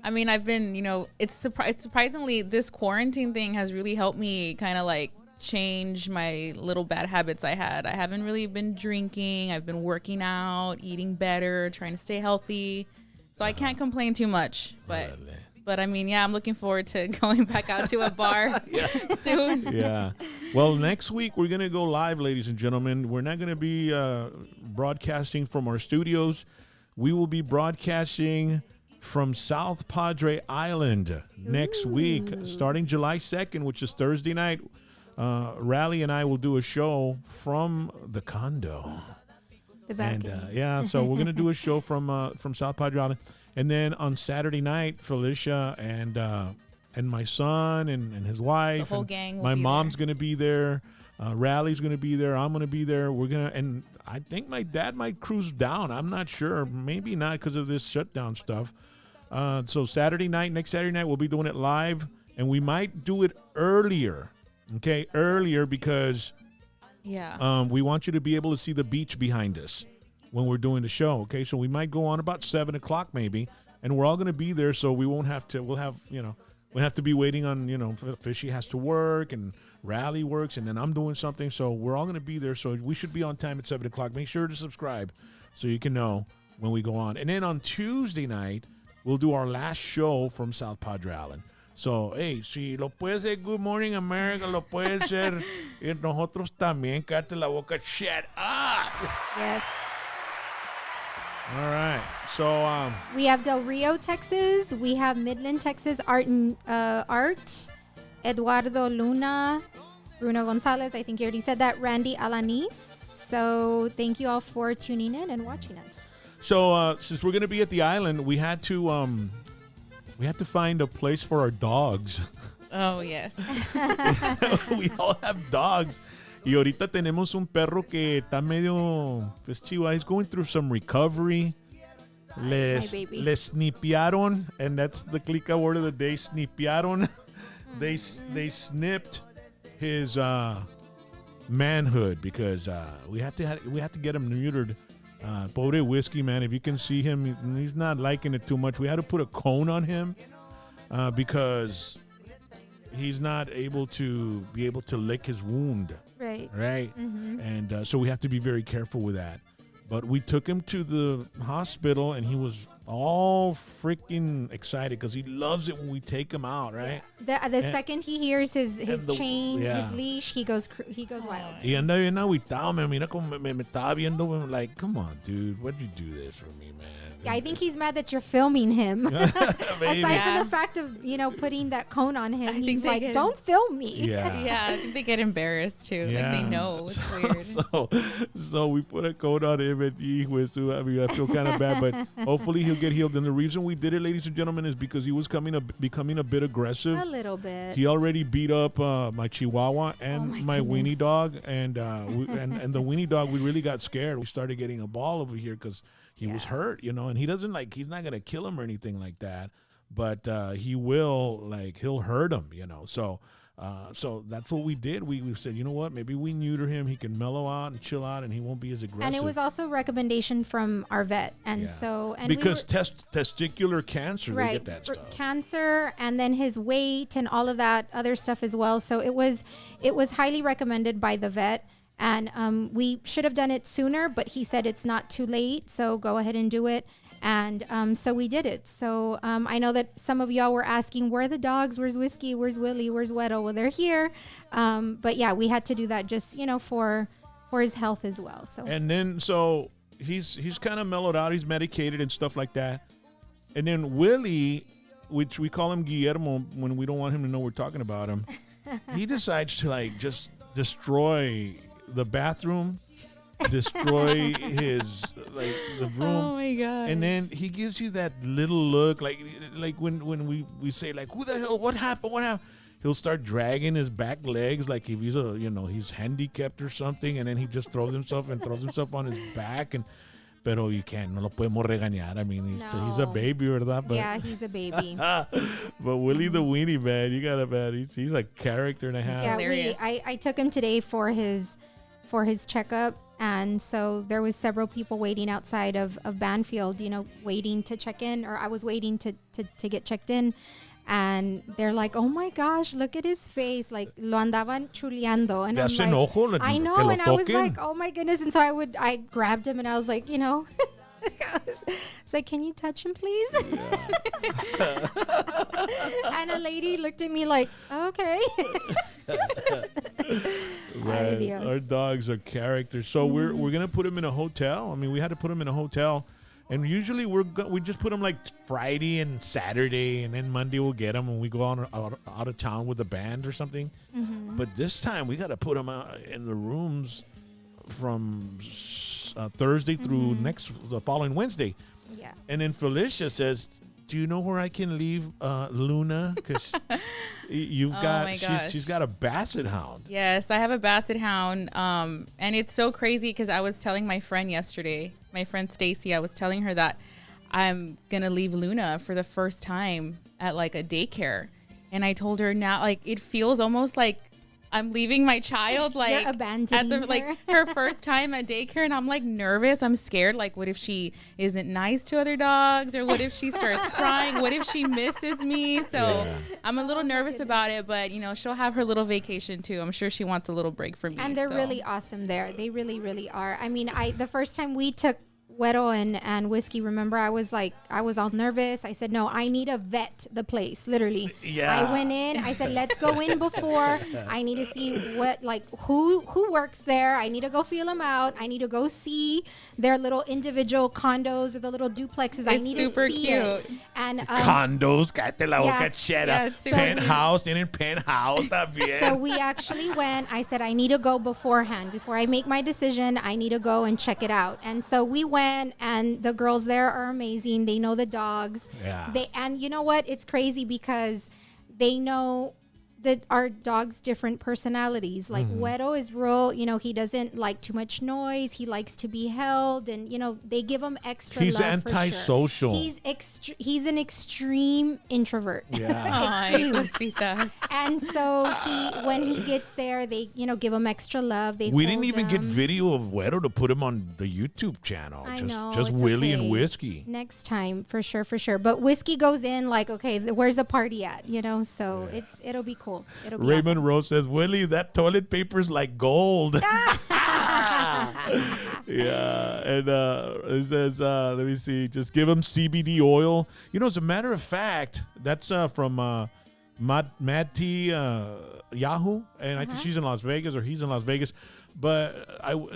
Speaker 1: Yeah.
Speaker 3: mean, I've been, it's surprisingly, this quarantine thing has really helped me kind of like change my little bad habits I had. I haven't really been drinking. I've been working out, eating better, trying to stay healthy. So I can't complain too much. But I mean, yeah, I'm looking forward to going back out to a bar soon.
Speaker 1: Yeah. Well, next week we're going to go live, ladies and gentlemen. We're not going to be broadcasting from our studios. We will be broadcasting from South Padre Island next week, starting July 2nd, which is Thursday night. Rally and I will do a show from the condo.
Speaker 2: The balcony.
Speaker 1: And so we're gonna do a show from South Padre Island, and then on Saturday night, Felicia and my son and his wife,
Speaker 3: the whole
Speaker 1: and
Speaker 3: gang will
Speaker 1: my
Speaker 3: be
Speaker 1: mom's
Speaker 3: there.
Speaker 1: gonna be there. Rally's gonna be there. I'm gonna be there. And I think my dad might cruise down. I'm not sure. Maybe not because of this shutdown stuff. So next Saturday night, we'll be doing it live, and we might do it earlier. Okay, earlier because we want you to be able to see the beach behind us when we're doing the show. Okay, so we might go on about 7 o'clock maybe, and we're all going to be there, so we won't have to. We'll have to be waiting on Fishy has to work and Rally works, and then I'm doing something, so we're all going to be there. So we should be on time at 7 o'clock. Make sure to subscribe so you can know when we go on. And then on Tuesday night, we'll do our last show from South Padre Island. So, hey, si lo puede hacer Good Morning America, lo puede hacer nosotros también. Cállate la boca. Shut up.
Speaker 2: Yes.
Speaker 1: All right. So,
Speaker 2: We have Del Rio, Texas. We have Midland, Texas. Art, Eduardo Luna, Bruno Gonzalez. I think you already said that. Randy Alanis. So thank you all for tuning in and watching us.
Speaker 1: So, since we're going to be at the island, we had to find a place for our dogs.
Speaker 3: Oh, yes.
Speaker 1: We all have dogs. Y ahorita tenemos un perro que está medio, pues chihuahua. He's going through some recovery. Le snipearon, and that's the clica word of the day, snipearon. They snipped his manhood because we had to get him neutered. Pobre Whiskey, man, if you can see him, he's not liking it too much. We had to put a cone on him because he's not able to lick his wound.
Speaker 2: Right.
Speaker 1: Mm-hmm. And so we have to be very careful with that. But we took him to the hospital, and he was all freaking excited because he loves it when we take him out, right?
Speaker 2: The second he hears his chain,
Speaker 1: yeah.
Speaker 2: his leash, he goes wild.
Speaker 1: Y anda bien agüitado, me mira como me estaba viendo, like, come on, dude, why'd you do this for me, man?
Speaker 2: Yeah, I think he's mad that you're filming him. Aside from the fact of, putting that cone on him, he's like, don't film me.
Speaker 1: Yeah.
Speaker 3: Yeah, I think they get embarrassed too.
Speaker 1: Yeah.
Speaker 3: Like they know it's weird.
Speaker 1: So we put a cone on him, and I feel kind of bad, but hopefully he'll get healed. And the reason we did it, ladies and gentlemen, is because he was becoming a bit aggressive.
Speaker 2: A little bit.
Speaker 1: He already beat up my Chihuahua and my
Speaker 2: goodness.
Speaker 1: weenie dog, and and the weenie dog, we really got scared. We started getting a ball over here because he was hurt, and he's not gonna kill him or anything like that, but he'll hurt him, So that's what we did. We said, you know what? Maybe we neuter him. He can mellow out and chill out, and he won't be as aggressive.
Speaker 2: And it was also a recommendation from our vet,
Speaker 1: because testicular cancer, they get that stuff.
Speaker 2: Cancer, and then his weight and all of that other stuff as well. So it was highly recommended by the vet. And we should have done it sooner, but he said it's not too late, so go ahead and do it. And so we did it. So I know that some of y'all were asking, where are the dogs? Where's Whiskey? Where's Willie? Where's Weddle? Well, they're here. But yeah, we had to do that just, for his health as well. So
Speaker 1: and then so he's kind of mellowed out. He's medicated and stuff like that. And then Willie, which we call him Guillermo when we don't want him to know we're talking about him, he decides to just destroy the bathroom, destroy his the room.
Speaker 3: Oh my god!
Speaker 1: And then he gives you that little look, like when we say like, who the hell? What happened? What happened? He'll start dragging his back legs like if he's he's handicapped or something, and then he just throws himself on his back. Pero you can't, no lo podemos regañar. I mean, he's a baby, ¿verdad? But,
Speaker 2: yeah, he's a baby.
Speaker 1: But Willie the Weenie, man, you got a man. He's a character and a half.
Speaker 2: Yeah, I took him today for his checkup, And so there was several people waiting outside of Banfield, waiting to check in, or I was waiting to get checked in. And they're like, oh my gosh, look at his face. Like, lo andaban chuleando. And
Speaker 1: Le
Speaker 2: I'm
Speaker 1: hace
Speaker 2: like,
Speaker 1: enojo
Speaker 2: I know.
Speaker 1: que lo
Speaker 2: And I was
Speaker 1: toquen.
Speaker 2: like, oh my goodness. And so I grabbed him and I was like, I was like, can you touch him, please? And a lady looked at me like, okay. Ay,
Speaker 1: Right.
Speaker 2: Dios.
Speaker 1: Our dogs are characters. So we're gonna put him in a hotel. I mean, we had to put him in a hotel, and usually we just put him like Friday and Saturday, and then Monday we'll get him when we go out of town with a band or something. But this time we got to put him in the rooms from Thursday through the following Wednesday.
Speaker 2: Yeah.
Speaker 1: And then Felicia says, do you know where I can leave Luna? Because you've got,
Speaker 3: my gosh.
Speaker 1: she's got a Basset Hound.
Speaker 3: Yes, I have a Basset Hound, and it's so crazy because I was telling my friend yesterday, my friend Stacy, I was telling her that I'm gonna leave Luna for the first time at like a daycare, and I told her now, like, it feels almost like I'm leaving my child, like
Speaker 2: abandoning
Speaker 3: her first time at daycare, and I'm like nervous. I'm scared. Like, what if she isn't nice to other dogs, or what if she starts crying? What if she misses me? So I'm a little nervous about it, but she'll have her little vacation too. I'm sure she wants a little break from me.
Speaker 2: And they're really awesome there. They really, really are. I mean, the first time we took Güero and Whiskey, remember, I was all nervous. I said, no, I need to vet the place, literally.
Speaker 1: Yeah.
Speaker 2: I went in, I said, let's go in before. I need to see who works there. I need to go feel them out. I need to go see their little individual condos or the little duplexes. I
Speaker 3: It's
Speaker 2: need
Speaker 3: super
Speaker 2: to see
Speaker 3: cute.
Speaker 2: it. And
Speaker 1: Condos, cállate la
Speaker 2: yeah.
Speaker 1: boca chera.
Speaker 3: Yeah, it's super
Speaker 1: Penthouse, tienen penthouse también.
Speaker 2: so we actually went. I said, I need to go beforehand. Before I make my decision, I need to go and check it out. And so we went, and the girls there are amazing. They know the dogs.
Speaker 1: Yeah.
Speaker 2: And you know what? It's crazy because they know that our dogs' different personalities. Like Güero is real, he doesn't like too much noise. He likes to be held, and they give him extra
Speaker 1: He's
Speaker 2: love for sure.
Speaker 1: antisocial.
Speaker 2: He's an extreme introvert.
Speaker 1: Yeah.
Speaker 3: Ay, cositas.
Speaker 2: And so when he gets there, they give him extra love.
Speaker 1: We
Speaker 2: hold
Speaker 1: didn't even get
Speaker 2: him.
Speaker 1: video of Güero to put him on the YouTube channel.
Speaker 2: I
Speaker 1: just
Speaker 2: know,
Speaker 1: just
Speaker 2: it's
Speaker 1: Willie
Speaker 2: okay.
Speaker 1: and Whiskey.
Speaker 2: Next time, for sure. But Whiskey goes in like, okay, where's the party at? So it'll be cool. It'll be
Speaker 1: Raymond
Speaker 2: awesome.
Speaker 1: Rose says, Willie, that toilet paper's like gold. Yeah. And it says, let me see, just give him CBD oil. As a matter of fact, that's from Mad T Yahoo. And I think she's in Las Vegas, or he's in Las Vegas. But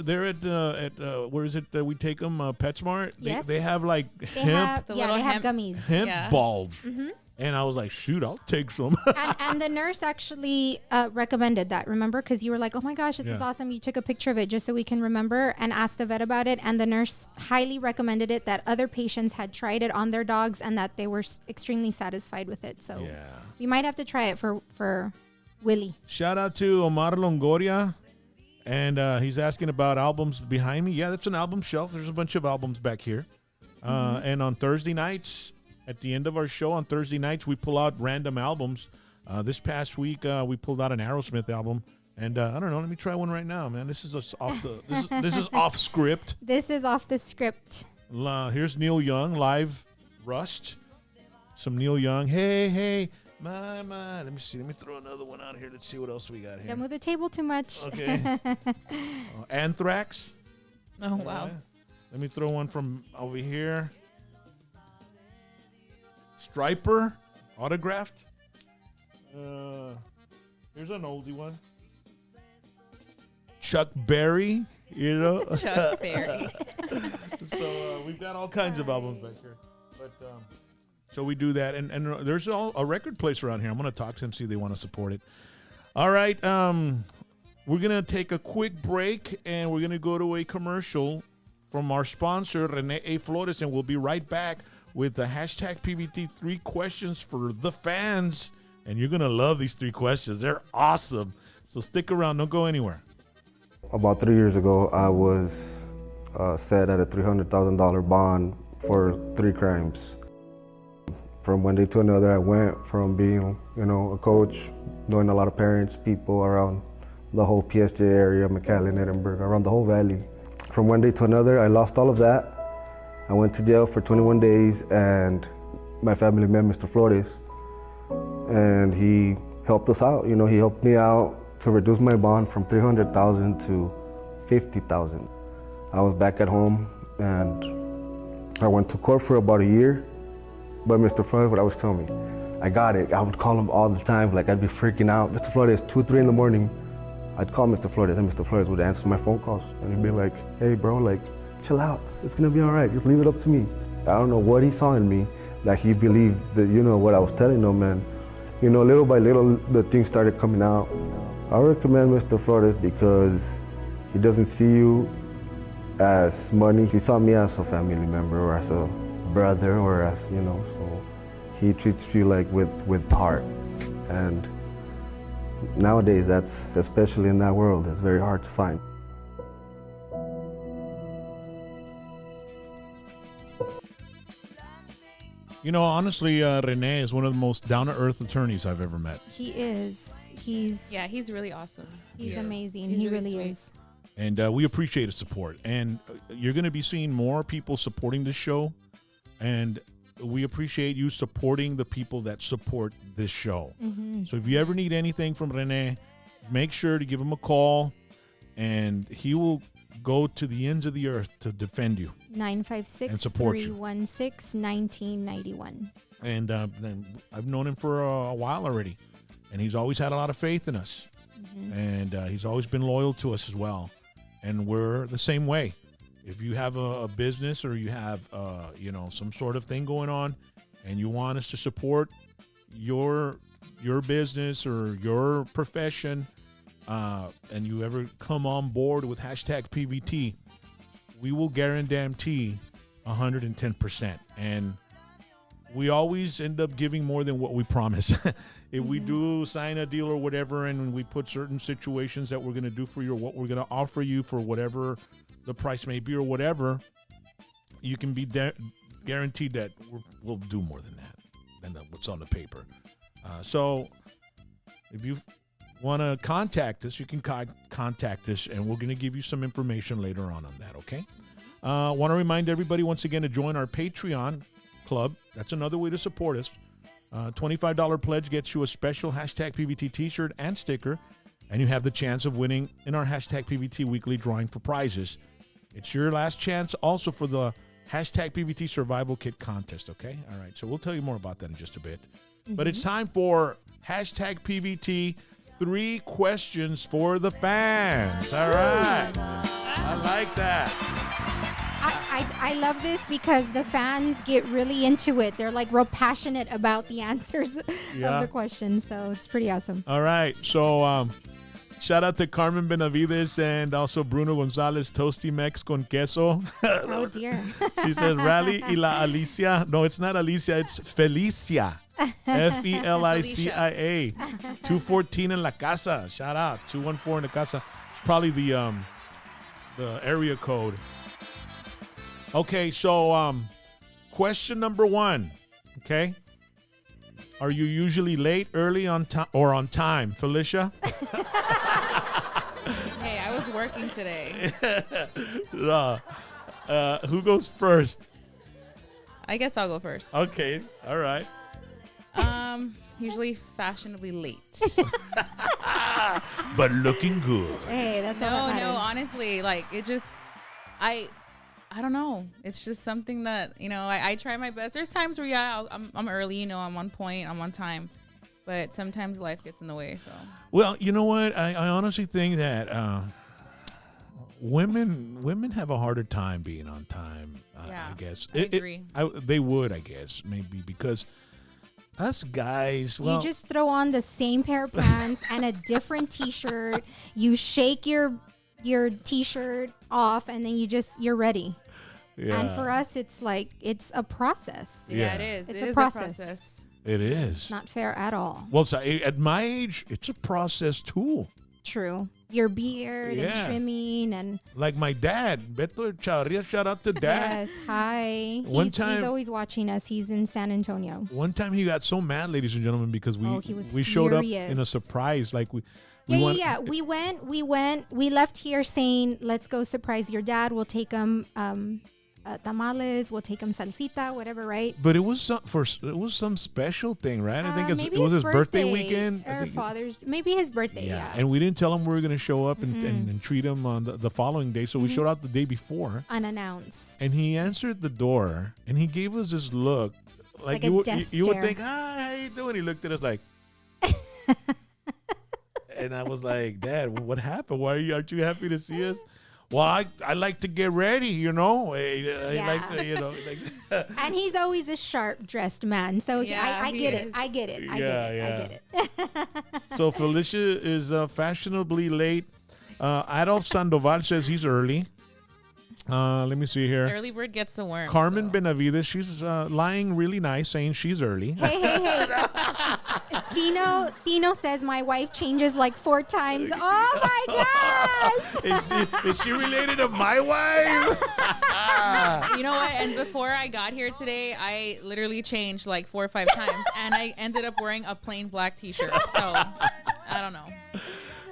Speaker 1: they're at where is it that we take them? PetSmart.
Speaker 2: Yes.
Speaker 1: They have like
Speaker 2: They
Speaker 1: hemp
Speaker 2: have,
Speaker 3: little
Speaker 2: they have
Speaker 3: hemp-
Speaker 2: gummies.
Speaker 1: hemp
Speaker 3: Yeah.
Speaker 1: balls. And I was like, shoot, I'll take some.
Speaker 2: and the nurse actually recommended that, remember? Because you were like, oh my gosh, this is
Speaker 1: Yeah.
Speaker 2: awesome. You took a picture of it just so we can remember, and asked the vet about it. And the nurse highly recommended it, that other patients had tried it on their dogs and that they were extremely satisfied with it. So
Speaker 1: Yeah.
Speaker 2: we might have to try it for Willie.
Speaker 1: Shout out to Omar Longoria. And he's asking about albums behind me. Yeah, that's an album shelf. There's a bunch of albums back here. And on Thursday nights, at the end of our show on Thursday nights, we pull out random albums. This past week, we pulled out an Aerosmith album. And I don't know. Let me try one right now, man. This is off the. This is off script.
Speaker 2: This is off the script.
Speaker 1: Here's Neil Young live, Rust. Some Neil Young. Hey, my. Let me see. Let me throw another one out here. Let's see what else we got here.
Speaker 2: Don't move the table too much.
Speaker 1: Okay. Anthrax.
Speaker 3: Oh, wow.
Speaker 1: Okay. Let me throw one from over here. Striper, autographed. Here's an oldie one. Chuck Berry,
Speaker 3: Chuck Berry.
Speaker 1: So we've got all kinds of albums back here. But so we do that, and there's a record place around here. I'm going to talk to them, see if they want to support it. All right, we're going to take a quick break, and we're going to go to a commercial from our sponsor, Rene A. Flores, and we'll be right back with the hashtag PVT 3 questions for the fans. And you're going to love these 3 questions. They're awesome. So stick around. Don't go anywhere.
Speaker 5: About 3 years ago, I was set at a $300,000 bond for 3 crimes. From one day to another, I went from being, a coach, knowing a lot of parents, people around the whole PSJ area, McAllen, Edinburgh, around the whole valley. from one day to another, I lost all of that. I went to jail for 21 days, and my family met Mr. Flores, and he helped us out. You know, he helped me out to reduce my bond from $300,000 to $50,000. I was back at home, and I went to court for about a year. But Mr. Flores would always tell me, I got it. I would call him all the time, like I'd be freaking out. Mr. Flores, 2, 3 in the morning, I'd call Mr. Flores, and Mr. Flores would answer my phone calls, and he'd be like, hey bro, like, chill out, it's gonna be all right, just leave it up to me. I don't know what he saw in me, that he believed that, you know, what I was telling him, and, you know, little by little, the things started coming out. I recommend Mr. Flores because he doesn't see you as money. He saw me as a family member, or as a brother, or as, you know, so he treats you like with heart. And nowadays, that's, especially in that world, that's very hard to find.
Speaker 1: You know, honestly, Rene is one of the most down-to-earth attorneys I've ever met.
Speaker 2: He is. He's
Speaker 3: He's really awesome.
Speaker 2: He's amazing.
Speaker 3: He's
Speaker 2: he
Speaker 3: really
Speaker 2: really
Speaker 3: sweet.
Speaker 2: is.
Speaker 1: And we appreciate his support. And you're going to be seeing more people supporting this show. And we appreciate you supporting the people that support this show. So if you ever need anything from Rene, make sure to give him a call. And he will go to the ends of the earth to defend you.
Speaker 2: 956-316-1991.
Speaker 1: And I've known him for a while already. And he's always had a lot of faith in us. And he's always been loyal to us as well. And we're the same way. If you have a business, or you have, you know, some sort of thing going on, and you want us to support your business or your profession, and you ever come on board with hashtag PVT, we will guarantee 110%. And we always end up giving more than what we promise. If we do sign a deal or whatever, and we put certain situations that we're going to do for you, or what we're going to offer you for whatever the price may be or whatever, you can be guaranteed that we'll do more than that, than what's on the paper. So if you want to contact us, you can contact us, and we're going to give you some information later on that, okay? Want to remind everybody once again to join our Patreon club. That's another way to support us. $25 pledge gets you a special hashtag PVT t-shirt and sticker, and you have the chance of winning in our hashtag PVT weekly drawing for prizes. It's your last chance also for the hashtag PVT survival kit contest, okay? All right, so we'll tell you more about that in just a bit. But it's time for hashtag PVT 3 questions for the fans. All right. I like that.
Speaker 2: I love this because the fans get really into it. They're like real passionate about the answers of the questions. So it's pretty awesome.
Speaker 1: All right. So shout out to Carmen Benavides and also Bruno Gonzalez, Toasty Mex con queso.
Speaker 2: Oh, dear.
Speaker 1: She says, Rally y la Alicia. No, it's not Alicia. It's Felicia. Felicia. 214 in la casa. Shout out. 214 in la casa. It's probably the area code. Okay, so question number 1. Okay. Are you usually late, early, on time, or on time, Felicia?
Speaker 3: Hey, I was working today.
Speaker 1: Who goes first?
Speaker 3: I guess I'll go first.
Speaker 1: Okay, all right.
Speaker 3: Usually fashionably late.
Speaker 1: But looking good.
Speaker 2: Hey, that's all that
Speaker 3: No,
Speaker 2: matters.
Speaker 3: honestly, like it just, I don't know. It's just something that, you know, I try my best. There's times where, I'm early, you know, I'm on point, I'm on time. But sometimes life gets in the way, so.
Speaker 1: Well, you know what? I honestly think that women have a harder time being on time,
Speaker 3: Yeah,
Speaker 1: I guess.
Speaker 3: I agree.
Speaker 1: They would, I guess, maybe because us guys, well,
Speaker 2: you just throw on the same pair of pants and a different t-shirt. You shake your t-shirt off, and then you're ready.
Speaker 1: yeah,
Speaker 2: And for us, it's like, it's a process.
Speaker 3: Yeah,
Speaker 1: Yeah.
Speaker 3: it is.
Speaker 2: It's
Speaker 3: It
Speaker 2: a
Speaker 3: is
Speaker 2: process.
Speaker 3: a process.
Speaker 1: it is.
Speaker 2: It's not fair at all.
Speaker 1: Well, so at my age, it's a process too.
Speaker 2: True. Your beard
Speaker 1: Yeah.
Speaker 2: and trimming and
Speaker 1: Like my dad, Beto Chavarria, shout out to dad.
Speaker 2: yes, hi.
Speaker 1: One
Speaker 2: He's
Speaker 1: time-
Speaker 2: always watching us. He's in San Antonio.
Speaker 1: One time he got so mad, ladies and gentlemen, because we
Speaker 2: Oh, he was
Speaker 1: we showed up in
Speaker 2: furious.
Speaker 1: a surprise. Like we
Speaker 2: Yeah. We left here saying, let's go surprise your dad. We'll take him tamales. We'll take him salsita, whatever, right?
Speaker 1: But it was some special thing, right? I think
Speaker 2: Maybe
Speaker 1: it was his birthday weekend. I
Speaker 2: Or
Speaker 1: think
Speaker 2: maybe his birthday. Yeah.
Speaker 1: and we didn't tell him we were going to show up and treat him on the following day. So we showed up the day before,
Speaker 2: Unannounced.
Speaker 1: and he answered the door, and he gave us this look,
Speaker 2: Like
Speaker 1: you
Speaker 2: a
Speaker 1: would
Speaker 2: death
Speaker 1: you would
Speaker 2: stare.
Speaker 1: think, how you doing? He looked at us like, and I was like, Dad, what happened? Aren't you happy to see us? Well, I like to get ready, you know. I like to, you know. Like,
Speaker 2: And he's always a sharp dressed man. So
Speaker 3: Yeah,
Speaker 2: I
Speaker 3: he
Speaker 2: get
Speaker 3: is.
Speaker 2: it. I get it. I
Speaker 1: Yeah,
Speaker 2: get it.
Speaker 1: so Felicia is fashionably late. Adolf Sandoval says he's early. Let me see here.
Speaker 3: Early bird gets the worm.
Speaker 1: Carmen
Speaker 3: so.
Speaker 1: Benavides, she's lying really nice, saying she's early.
Speaker 2: Hey. Dino says my wife changes like 4 times. Oh my gosh!
Speaker 1: Is she related to my wife?
Speaker 3: You know what? And before I got here today, I literally changed like 4 or 5 times, and I ended up wearing a plain black T-shirt. So I don't know.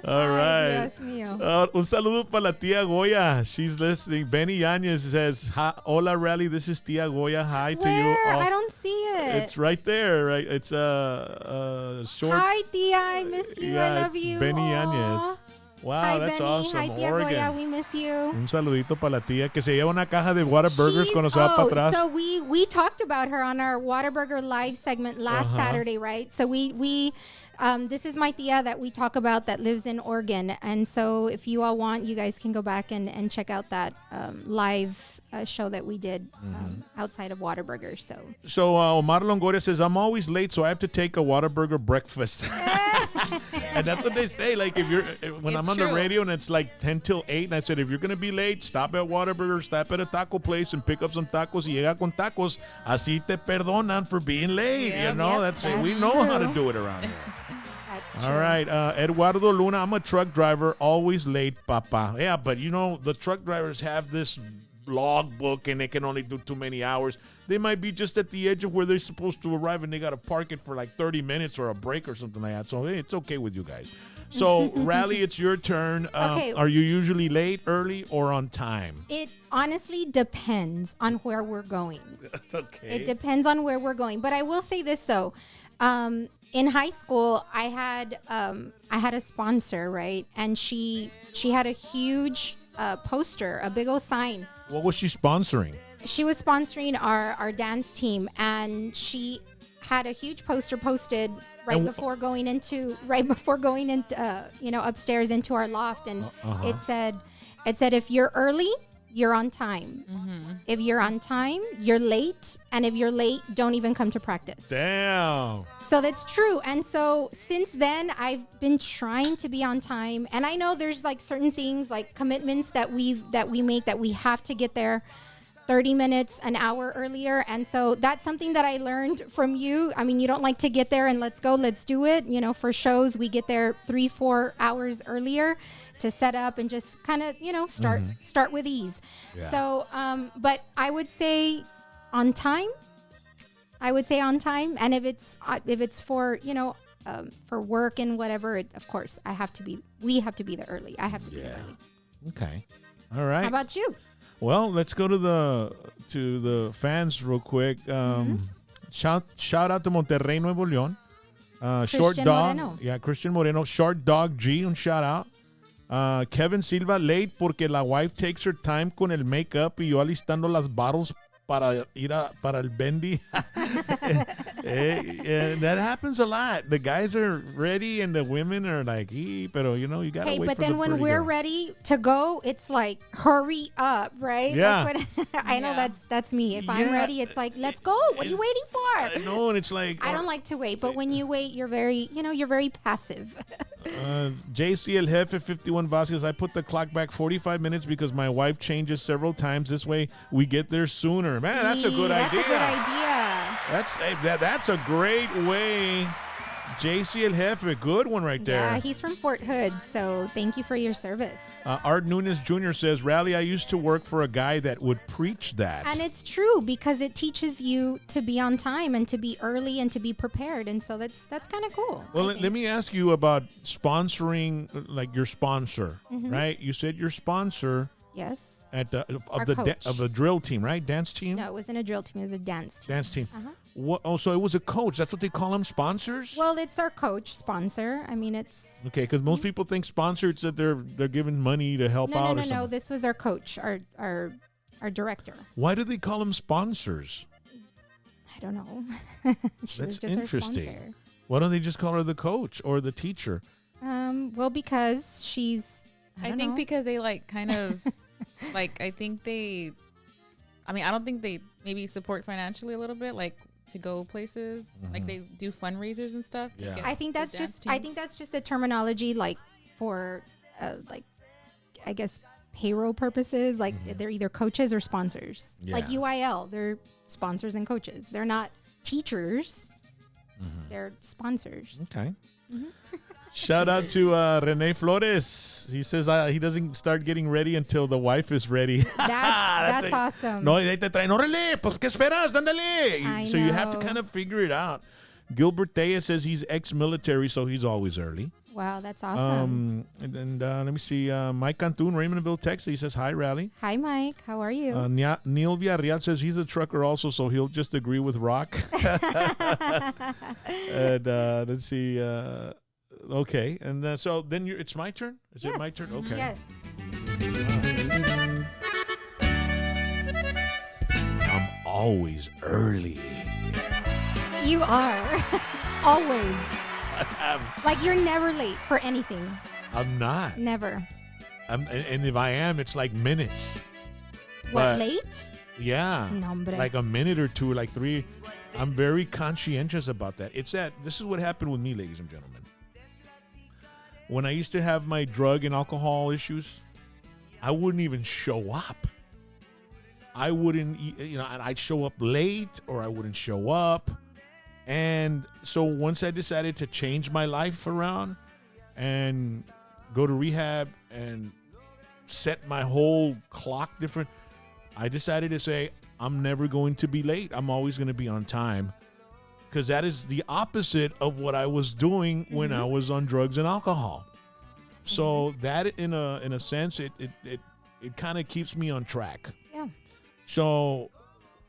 Speaker 1: All right.
Speaker 2: Dios mío.
Speaker 1: Un saludo para la tía Goya. She's listening. Benny Yanez says, "Hola, Rally. This is Tia Goya. Hi to you."
Speaker 2: Where?
Speaker 1: Oh,
Speaker 2: I don't see it.
Speaker 1: it's right there. Right. It's short.
Speaker 2: Hi, Tia. I miss you. I love
Speaker 1: it's
Speaker 2: you.
Speaker 1: Benny
Speaker 2: Aw.
Speaker 1: Yanez. Wow,
Speaker 2: Hi,
Speaker 1: that's
Speaker 2: Benny.
Speaker 1: awesome.
Speaker 2: Hi, Tia
Speaker 1: Oregon.
Speaker 2: Goya. We miss you.
Speaker 1: Un saludito para la tía que se lleva una caja de Whataburgers cuando se va para atrás.
Speaker 2: So we talked about her on our Whataburger live segment last Saturday, right? So we this is my tia that we talk about that lives in Oregon, and so if you all want, you guys can go back and check out that live show that we did outside of Whataburger.
Speaker 1: So Omar Longoria says, I'm always late, so I have to take a Whataburger breakfast. And that's what they say. Like when
Speaker 3: It's
Speaker 1: I'm on the
Speaker 3: true.
Speaker 1: radio and it's like 10 till 8, and I said, if you're going to be late, stop at Whataburger, stop at a taco place and pick up some tacos y llega con tacos. Así te perdonan for being late.
Speaker 3: Yep,
Speaker 1: you know,
Speaker 3: yep,
Speaker 1: that's it. We
Speaker 2: that's
Speaker 1: know how to
Speaker 2: true.
Speaker 1: do it around here.
Speaker 2: That's
Speaker 1: All
Speaker 2: true.
Speaker 1: right. Eduardo Luna, I'm a truck driver, always late, papa. Yeah, but you know, the truck drivers have this log book and they can only do too many hours. They might be just at the edge of where they're supposed to arrive and they got to park it for like 30 minutes or a break or something like that. So hey, it's okay with you guys. So, Rally, it's your turn.
Speaker 2: Okay.
Speaker 1: Are you usually late, early, or on time?
Speaker 2: It honestly depends on where we're going.
Speaker 1: That's okay.
Speaker 2: It depends on where we're going. But I will say this though. In high school, I had a sponsor, right? And she had a huge poster, a big old sign.
Speaker 1: What was she sponsoring?
Speaker 2: She was sponsoring our dance team, and she had a huge poster posted right
Speaker 1: And
Speaker 2: before going into upstairs into our loft, and it said if you're early, you're on time. If you're on time, you're late, and if you're late, don't even come to practice.
Speaker 1: Damn.
Speaker 2: So that's true. And so since then, I've been trying to be on time. And I know there's like certain things, like commitments that we make, that we have to get there 30 minutes, an hour earlier. And so that's something that I learned from you. I mean, you don't like to get there and let's go, let's do it. You know, for shows, we get there 3-4 hours earlier to set up and just kind of, start with ease.
Speaker 1: Yeah.
Speaker 2: So, but I would say on time. And if it's for, for work and whatever, of course, we have to be there early. I have to be there early.
Speaker 1: Okay. All right.
Speaker 2: How about you?
Speaker 1: Well, let's go to the fans real quick. Shout out to Monterrey, Nuevo León. Short
Speaker 2: Christian
Speaker 1: Dog.
Speaker 2: Moreno.
Speaker 1: Yeah, Christian Moreno. Short Dog G, un shout out. Kevin Silva, late porque la wife takes her time con el makeup y yo alistando las bottles para el bendy. That happens a lot. The guys are ready and the women are like, pero you gotta
Speaker 2: Hey,
Speaker 1: wait
Speaker 2: but
Speaker 1: for
Speaker 2: then
Speaker 1: the
Speaker 2: when
Speaker 1: pretty
Speaker 2: we're
Speaker 1: girl.
Speaker 2: ready to go, it's like, hurry up, right?
Speaker 1: Yeah.
Speaker 2: Like I know
Speaker 3: Yeah.
Speaker 2: that's me. If I'm
Speaker 1: Yeah.
Speaker 2: ready, it's like, let's go. What are you waiting
Speaker 1: I
Speaker 2: for?
Speaker 1: know, and it's like
Speaker 2: I don't like to wait, but when you wait, you're very passive.
Speaker 1: JC El Jefe 51 Vasquez, I put the clock back 45 minutes because my wife changes several times. This way we get there sooner. Man, that's a good idea.
Speaker 2: That's a good idea.
Speaker 1: That's a great way JC El Jefe, good one right there.
Speaker 2: Yeah, he's from Fort Hood, so thank you for your service.
Speaker 1: Art Nunez Jr. says, Rally, I used to work for a guy that would preach that.
Speaker 2: And it's true because it teaches you to be on time and to be early and to be prepared, and so that's kind of cool.
Speaker 1: Well,
Speaker 2: I
Speaker 1: let
Speaker 2: think.
Speaker 1: me ask you about sponsoring, like your sponsor,
Speaker 2: Mm-hmm.
Speaker 1: right? You said your sponsor
Speaker 2: Yes.
Speaker 1: at
Speaker 2: Our coach.
Speaker 1: of the drill team, right? Dance team?
Speaker 2: No, it wasn't a drill team; it was a dance team.
Speaker 1: Dance team.
Speaker 2: Uh-huh.
Speaker 1: What? Oh, so it was a coach. That's what they call them, sponsors?
Speaker 2: Well, it's our coach sponsor. I mean, it's
Speaker 1: Okay, because most people think sponsors that they're giving money to help
Speaker 2: no,
Speaker 1: out
Speaker 2: no,
Speaker 1: or
Speaker 2: no, no.
Speaker 1: something.
Speaker 2: This was our coach, our director.
Speaker 1: Why do they call them sponsors?
Speaker 2: I don't know. She
Speaker 1: That's
Speaker 2: was just our
Speaker 1: interesting.
Speaker 2: sponsor.
Speaker 1: Why don't they just call her the coach or the teacher?
Speaker 2: Well, because she's.
Speaker 3: I
Speaker 2: don't
Speaker 3: think
Speaker 2: know.
Speaker 3: because they like kind of like I think they I mean I don't think they maybe support financially a little bit like to go places like they do fundraisers and stuff to
Speaker 1: Yeah.
Speaker 3: get
Speaker 2: I think
Speaker 3: the
Speaker 2: that's
Speaker 3: dance
Speaker 2: just. I
Speaker 3: teams.
Speaker 2: think that's just the terminology, like for, like, I guess payroll purposes. Like they're either coaches or sponsors. Like
Speaker 1: Yeah.
Speaker 2: UIL, they're sponsors and coaches. They're not teachers. They're sponsors.
Speaker 1: Okay.
Speaker 2: Mm-hmm.
Speaker 1: Shout out to Rene Flores. He says he doesn't start getting ready until the wife is ready.
Speaker 2: That's awesome.
Speaker 1: No, y ahí te traen, órale, pues, ¿qué esperas? Dándale.
Speaker 2: I
Speaker 1: So you have to
Speaker 2: know.
Speaker 1: kind of figure it out. Gilbert Thea says he's ex-military, so he's always early.
Speaker 2: Wow, that's awesome.
Speaker 1: And let me see. Mike Cantun, Raymondville, Texas. He says, hi, Rally.
Speaker 2: Hi, Mike. How are you?
Speaker 1: Neil Villarreal says he's a trucker also, so he'll just agree with Rock. And let's see. Okay. And so then it's my turn? Is it my turn? Okay.
Speaker 2: Yes.
Speaker 1: I'm always early.
Speaker 2: You are. Always. Like you're never late for anything.
Speaker 1: I'm not.
Speaker 2: Never.
Speaker 1: And if I am, it's like minutes.
Speaker 2: What,
Speaker 1: But-
Speaker 2: late?
Speaker 1: Yeah.
Speaker 2: No, hombre.
Speaker 1: Like a minute or two, like 3. I'm very conscientious about that. This is what happened with me, ladies and gentlemen. When I used to have my drug and alcohol issues, I wouldn't even show up. I wouldn't, and I'd show up late or I wouldn't show up. And so once I decided to change my life around and go to rehab and set my whole clock different, I decided to say, I'm never going to be late. I'm always going to be on time. Because that is the opposite of what I was doing when I was on drugs and alcohol. So that, in a sense, it kind of keeps me on track.
Speaker 2: Yeah.
Speaker 1: So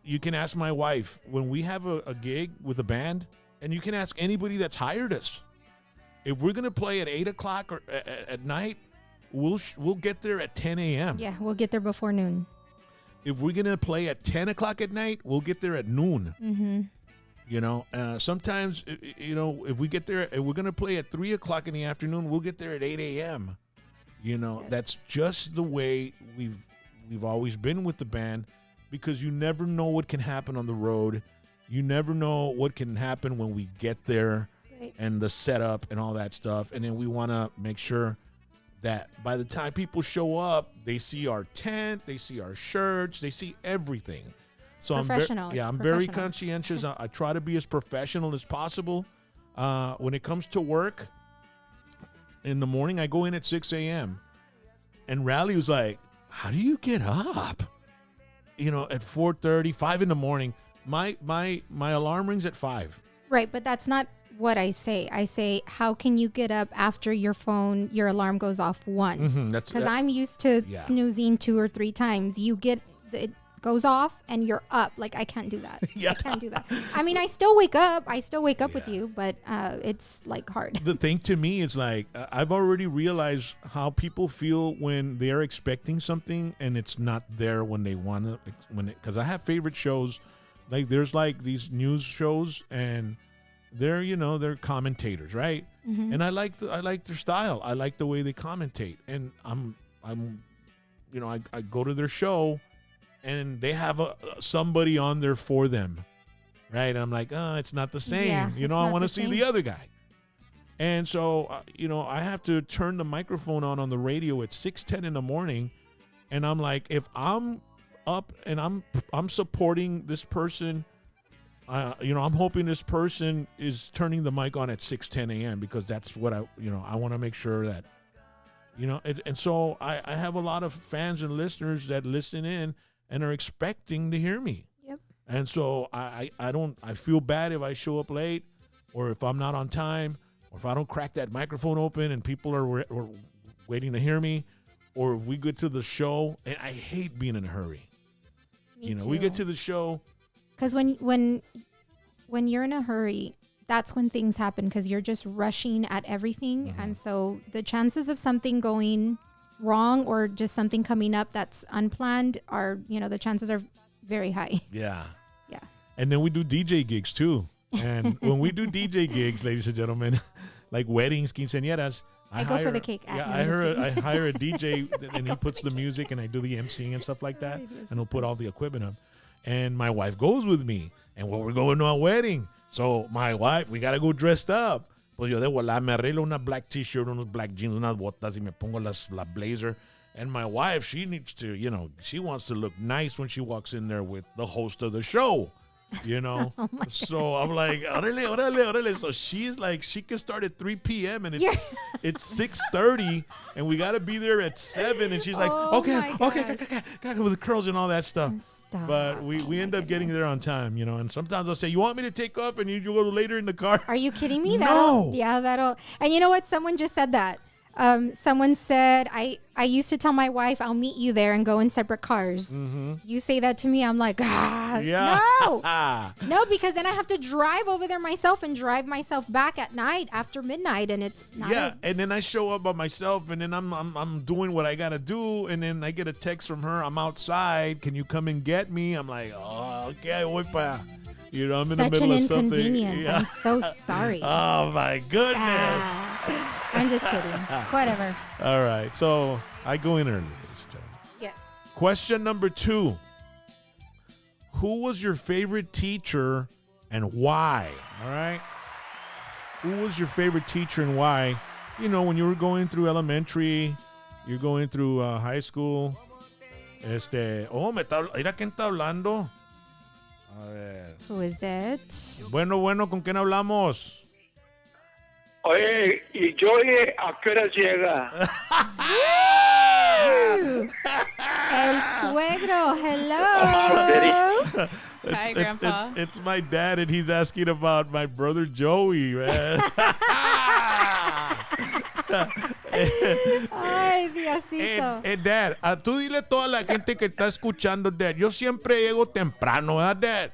Speaker 1: you can ask my wife when we have a gig with a band, and you can ask anybody that's hired us. If we're gonna play at 8:00 or at night, we'll get there at 10 a.m.
Speaker 2: Yeah, we'll get there before noon.
Speaker 1: If we're gonna play at 10 o'clock at night, we'll get there at noon. Mm-hmm. Sometimes if we get there, if we're gonna play at 3 o'clock in the afternoon, we'll get there at 8 a.m. That's just the way we've always been with the band, because you never know what can happen on the road. You never know what can happen when we get there.
Speaker 2: Right.
Speaker 1: And the setup and all that stuff. And then we want to make sure that by the time people show up, they see our tent, they see our shirts, they see everything. So
Speaker 2: Professional.
Speaker 1: I'm
Speaker 2: It's
Speaker 1: very
Speaker 2: professional.
Speaker 1: conscientious. I try to be as professional as possible. When it comes to work, in the morning, I go in at 6 a.m. And Rally was like, how do you get up? At 4:30, 5 in the morning. My alarm rings at 5.
Speaker 2: Right, but that's not what I say. I say, how can you get up after your alarm goes off once?
Speaker 1: that's-
Speaker 2: Because
Speaker 1: that-
Speaker 2: I'm used to
Speaker 1: Yeah.
Speaker 2: snoozing 2 or 3 times. It goes off and you're up. Like, I can't do that.
Speaker 1: Yeah.
Speaker 2: I can't do that. I mean, I still wake up. With you, but it's like hard.
Speaker 1: The thing to me is like, I've already realized how people feel when they're expecting something and it's not there when they want to. Because I have favorite shows, like there's like these news shows and they're commentators, right?
Speaker 2: Mm-hmm.
Speaker 1: And I like their style. I like the way they commentate, and I go to their show, and they have somebody on there for them, right? And I'm like, it's not the same.
Speaker 2: Yeah,
Speaker 1: I
Speaker 2: it's
Speaker 1: want
Speaker 2: not
Speaker 1: to
Speaker 2: the
Speaker 1: see
Speaker 2: same.
Speaker 1: the other guy. And so, I have to turn the microphone on the radio at 6:10 in the morning, and I'm like, if I'm up and I'm supporting this person I'm hoping this person is turning the mic on at 6:10 a.m. because that's what I want to make sure that, and so I have a lot of fans and listeners that listen in and are expecting to hear me.
Speaker 2: Yep.
Speaker 1: And so I feel bad if I show up late or if I'm not on time or if I don't crack that microphone open and people are waiting to hear me, or if we get to the show, and I hate being in a hurry.
Speaker 2: Me
Speaker 1: We get
Speaker 2: too.
Speaker 1: to the show.
Speaker 2: Because when you're in a hurry, that's when things happen because you're just rushing at everything.
Speaker 1: Mm-hmm.
Speaker 2: And so the chances of something going wrong or just something coming up that's unplanned are, the chances are very high.
Speaker 1: Yeah.
Speaker 2: Yeah.
Speaker 1: And then we do DJ gigs too. And when we do DJ gigs, ladies and gentlemen, like weddings, quinceañeras,
Speaker 2: I go for the cake.
Speaker 1: Yeah,
Speaker 2: No,
Speaker 1: I
Speaker 2: I'm just
Speaker 1: I
Speaker 2: kidding.
Speaker 1: hire a DJ and he puts the music and I do the emceeing and stuff like that. And he'll put all the equipment up. And my wife goes with me. And when we're going to a wedding, so my wife, we got to go dressed up. Pues yo de volar me arreglo una black t-shirt, unos black jeans, unas botas y me pongo la blazer. And my wife, she needs to, she wants to look nice when she walks in there with the host of the show. So I'm like, orale. So she's like, she can start at 3 p.m. and it's 6:30 and we got to be there at 7. And she's like,
Speaker 2: Oh
Speaker 1: okay,
Speaker 2: my gosh.
Speaker 1: with the curls and all that stuff.
Speaker 2: Stop.
Speaker 1: But we end up getting there on time, and sometimes I'll say, you want me to take off and you go later in the car?
Speaker 2: Are you kidding me?
Speaker 1: No.
Speaker 2: That'll. And you know what? Someone just said that. Someone said, I used to tell my wife, I'll meet you there and go in separate cars.
Speaker 1: Mm-hmm.
Speaker 2: You say that to me, I'm like,
Speaker 1: Yeah.
Speaker 2: no, because then I have to drive over there myself and drive myself back at night after midnight, and it's not.
Speaker 1: Yeah, and then I show up by myself, and then I'm doing what I gotta do, and then I get a text from her. I'm outside. Can you come and get me? I'm like, oh, okay, voy pa. I'm in the
Speaker 2: Such
Speaker 1: middle
Speaker 2: an
Speaker 1: of something.
Speaker 2: inconvenience.
Speaker 1: Yeah.
Speaker 2: I'm so sorry.
Speaker 1: Oh my goodness.
Speaker 2: I'm just kidding. Whatever.
Speaker 1: All right, so I go in early, ladies and gentlemen.
Speaker 2: Yes.
Speaker 1: Question number 2. Who was your favorite teacher and why? All right. Who was your favorite teacher and why? When you were going through elementary, you're going through high school. Mira quién está hablando. A ver.
Speaker 2: Who is it?
Speaker 1: Bueno, ¿con quién hablamos?
Speaker 4: Oye, y Joey, ¿a qué hora llega?
Speaker 2: El suegro. Hello.
Speaker 3: Hi, Grandpa.
Speaker 1: It's my dad, and he's asking about my brother Joey, man.
Speaker 2: Ay, Diosito.
Speaker 1: Dad, tú dile a toda la gente que está escuchando, Dad. Yo siempre llego temprano, ¿verdad, Dad?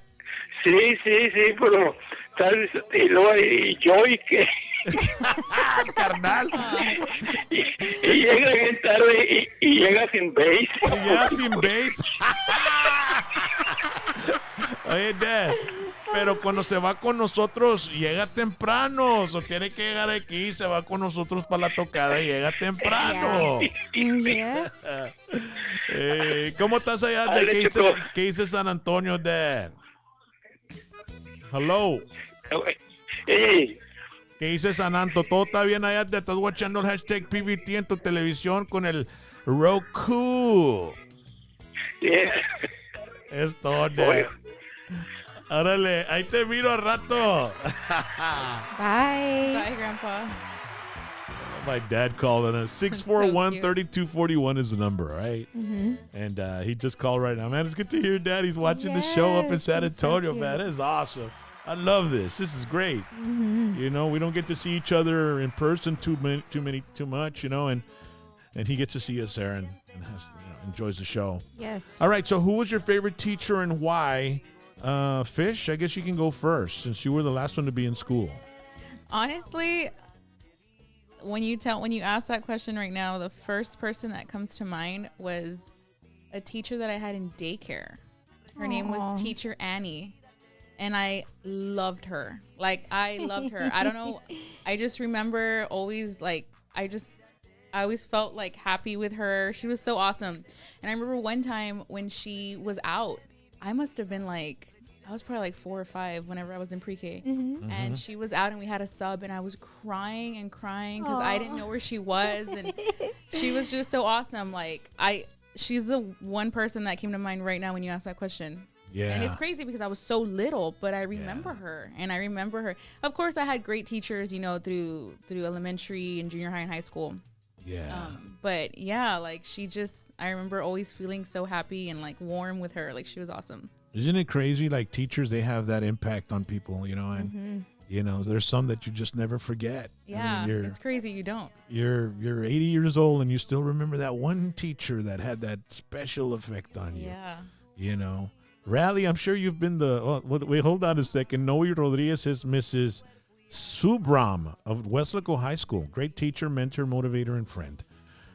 Speaker 4: Sí, pero, ¿sabes? Y luego, y Joey, que...
Speaker 1: Carnal.
Speaker 4: y llega bien tarde y llega sin base.
Speaker 1: Ya sin base. Oye, Dad, pero cuando se va con nosotros, llega temprano. O tiene que llegar aquí, se va con nosotros para la tocada y llega temprano.
Speaker 2: Yes.
Speaker 1: ¿Cómo estás allá?
Speaker 4: Dale, chico.
Speaker 1: ¿Qué dice San Antonio, Dad? Hello.
Speaker 4: Hey,
Speaker 1: ¿Qué dice San Anto? ¿Todo está bien allá? ¿Te estás watchando el hashtag PVT en tu televisión con el Roku?
Speaker 4: yeah.
Speaker 1: Es todo,
Speaker 4: Oye.
Speaker 1: Órale, ahí te miro al rato.
Speaker 2: Bye.
Speaker 3: Bye, Grandpa.
Speaker 1: My dad calling us. 641-3241 is the number, right?
Speaker 2: Mm-hmm.
Speaker 1: And he just called right now. Man, it's good to hear Dad. He's watching the show up in
Speaker 2: Yes,
Speaker 1: San
Speaker 2: it's so
Speaker 1: Antonio,
Speaker 2: cute.
Speaker 1: man. It is awesome. I love this. This is great.
Speaker 2: Mm-hmm.
Speaker 1: We don't get to see each other in person too much, and he gets to see us there and has, enjoys the show.
Speaker 2: Yes.
Speaker 1: All right, so who was your favorite teacher and why? Fish, I guess you can go first since you were the last one to be in school.
Speaker 3: Honestly, when you ask that question right now, the first person that comes to mind was a teacher that I had in daycare. Her name was
Speaker 2: Aw.
Speaker 3: Teacher Annie. And I loved her. I loved her. I don't know. I just remember always I always felt happy with her. She was so awesome. And I remember one time when she was out, I must have been I was probably 4 or 5 whenever I was in pre-K. And she was out and we had a sub and I was crying and crying because I didn't know where she was. And she was just so awesome. She's the one person that came to mind right now when you asked that question.
Speaker 1: Yeah.
Speaker 3: And it's crazy because I was so little, but I remember her, and I remember her. Of course, I had great teachers, you know, through elementary and junior high and high school.
Speaker 1: Yeah.
Speaker 3: But yeah, like I remember always feeling so happy and like warm with her. Like she was awesome.
Speaker 1: Isn't it crazy? Like teachers, they have that impact on people, you know, and you know, there's some that you just never forget.
Speaker 3: Yeah,
Speaker 1: I mean,
Speaker 3: it's crazy. You don't.
Speaker 1: you're 80 years old and you still remember that one teacher that had that special effect on you.
Speaker 3: Yeah.
Speaker 1: You know, Rally, I'm sure you've been wait, hold on a second. Noe Rodriguez is Mrs. Subram of Westlaco High School. Great teacher, mentor, motivator, and friend.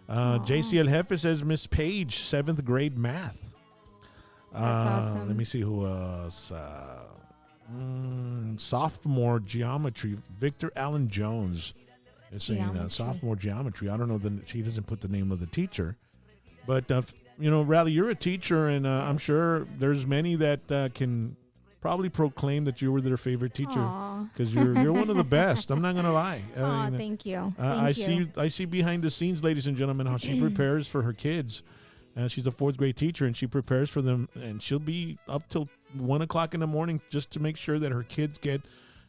Speaker 1: JC El Jefe says Miss Page, 7th grade math.
Speaker 2: That's awesome.
Speaker 1: Let me see who else. Sophomore geometry. Victor Allen Jones is saying
Speaker 2: Geometry.
Speaker 1: sophomore geometry. I don't know. She doesn't put the name of the teacher. But, you know, Rally, you're a teacher, and I'm sure there's many that can probably proclaim that you were their favorite teacher
Speaker 2: Aw.
Speaker 1: because you're one of the best. I'm not going to lie.
Speaker 2: Oh, thank you.
Speaker 1: I
Speaker 2: Thank you.
Speaker 1: see behind the scenes, ladies and gentlemen, how she prepares for her kids. She's a 4th grade teacher, and she prepares for them, and she'll be up till 1 o'clock in the morning just to make sure that her kids get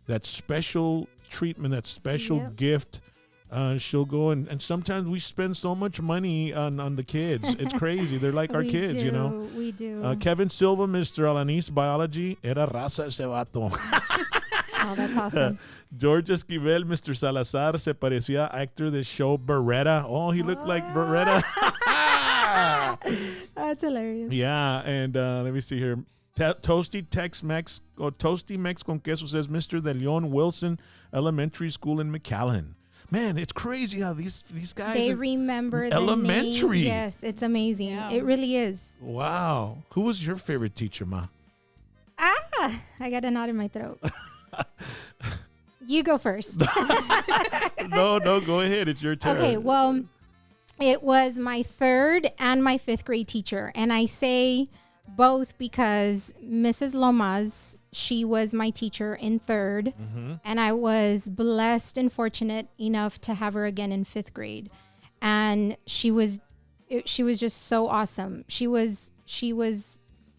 Speaker 1: that special treatment, that special
Speaker 2: Yep.
Speaker 1: gift. She'll go and sometimes we spend so much money on the kids. It's crazy. They're like our
Speaker 2: We
Speaker 1: kids, you know.
Speaker 2: do, We do.
Speaker 1: Kevin Silva, Mr. Alanis Biology, era raza ese vato.
Speaker 2: Oh, that's awesome.
Speaker 1: George Esquivel, Mr. Salazar, se parecía actor de show Beretta. Oh, he looked like Beretta.
Speaker 2: That's hilarious.
Speaker 1: Yeah, and let me see here. Toasty Tex-Mex, or Toasty Mex con queso says Mr. De Leon Wilson Elementary School in McAllen. Man, it's crazy how these guys.
Speaker 2: They remember the
Speaker 1: elementary.
Speaker 2: name. Yes, it's amazing.
Speaker 3: Yeah.
Speaker 2: It really is.
Speaker 1: Wow. Who was your favorite teacher, Ma?
Speaker 2: I got a knot in my throat. You go first.
Speaker 1: No, go ahead. It's your turn.
Speaker 2: Okay, well, it was my 3rd and my 5th grade teacher. And I say both because Mrs. Lomas, she was my teacher in 3rd. And I was blessed and fortunate enough to have her again in 5th grade. And she was just so awesome. She was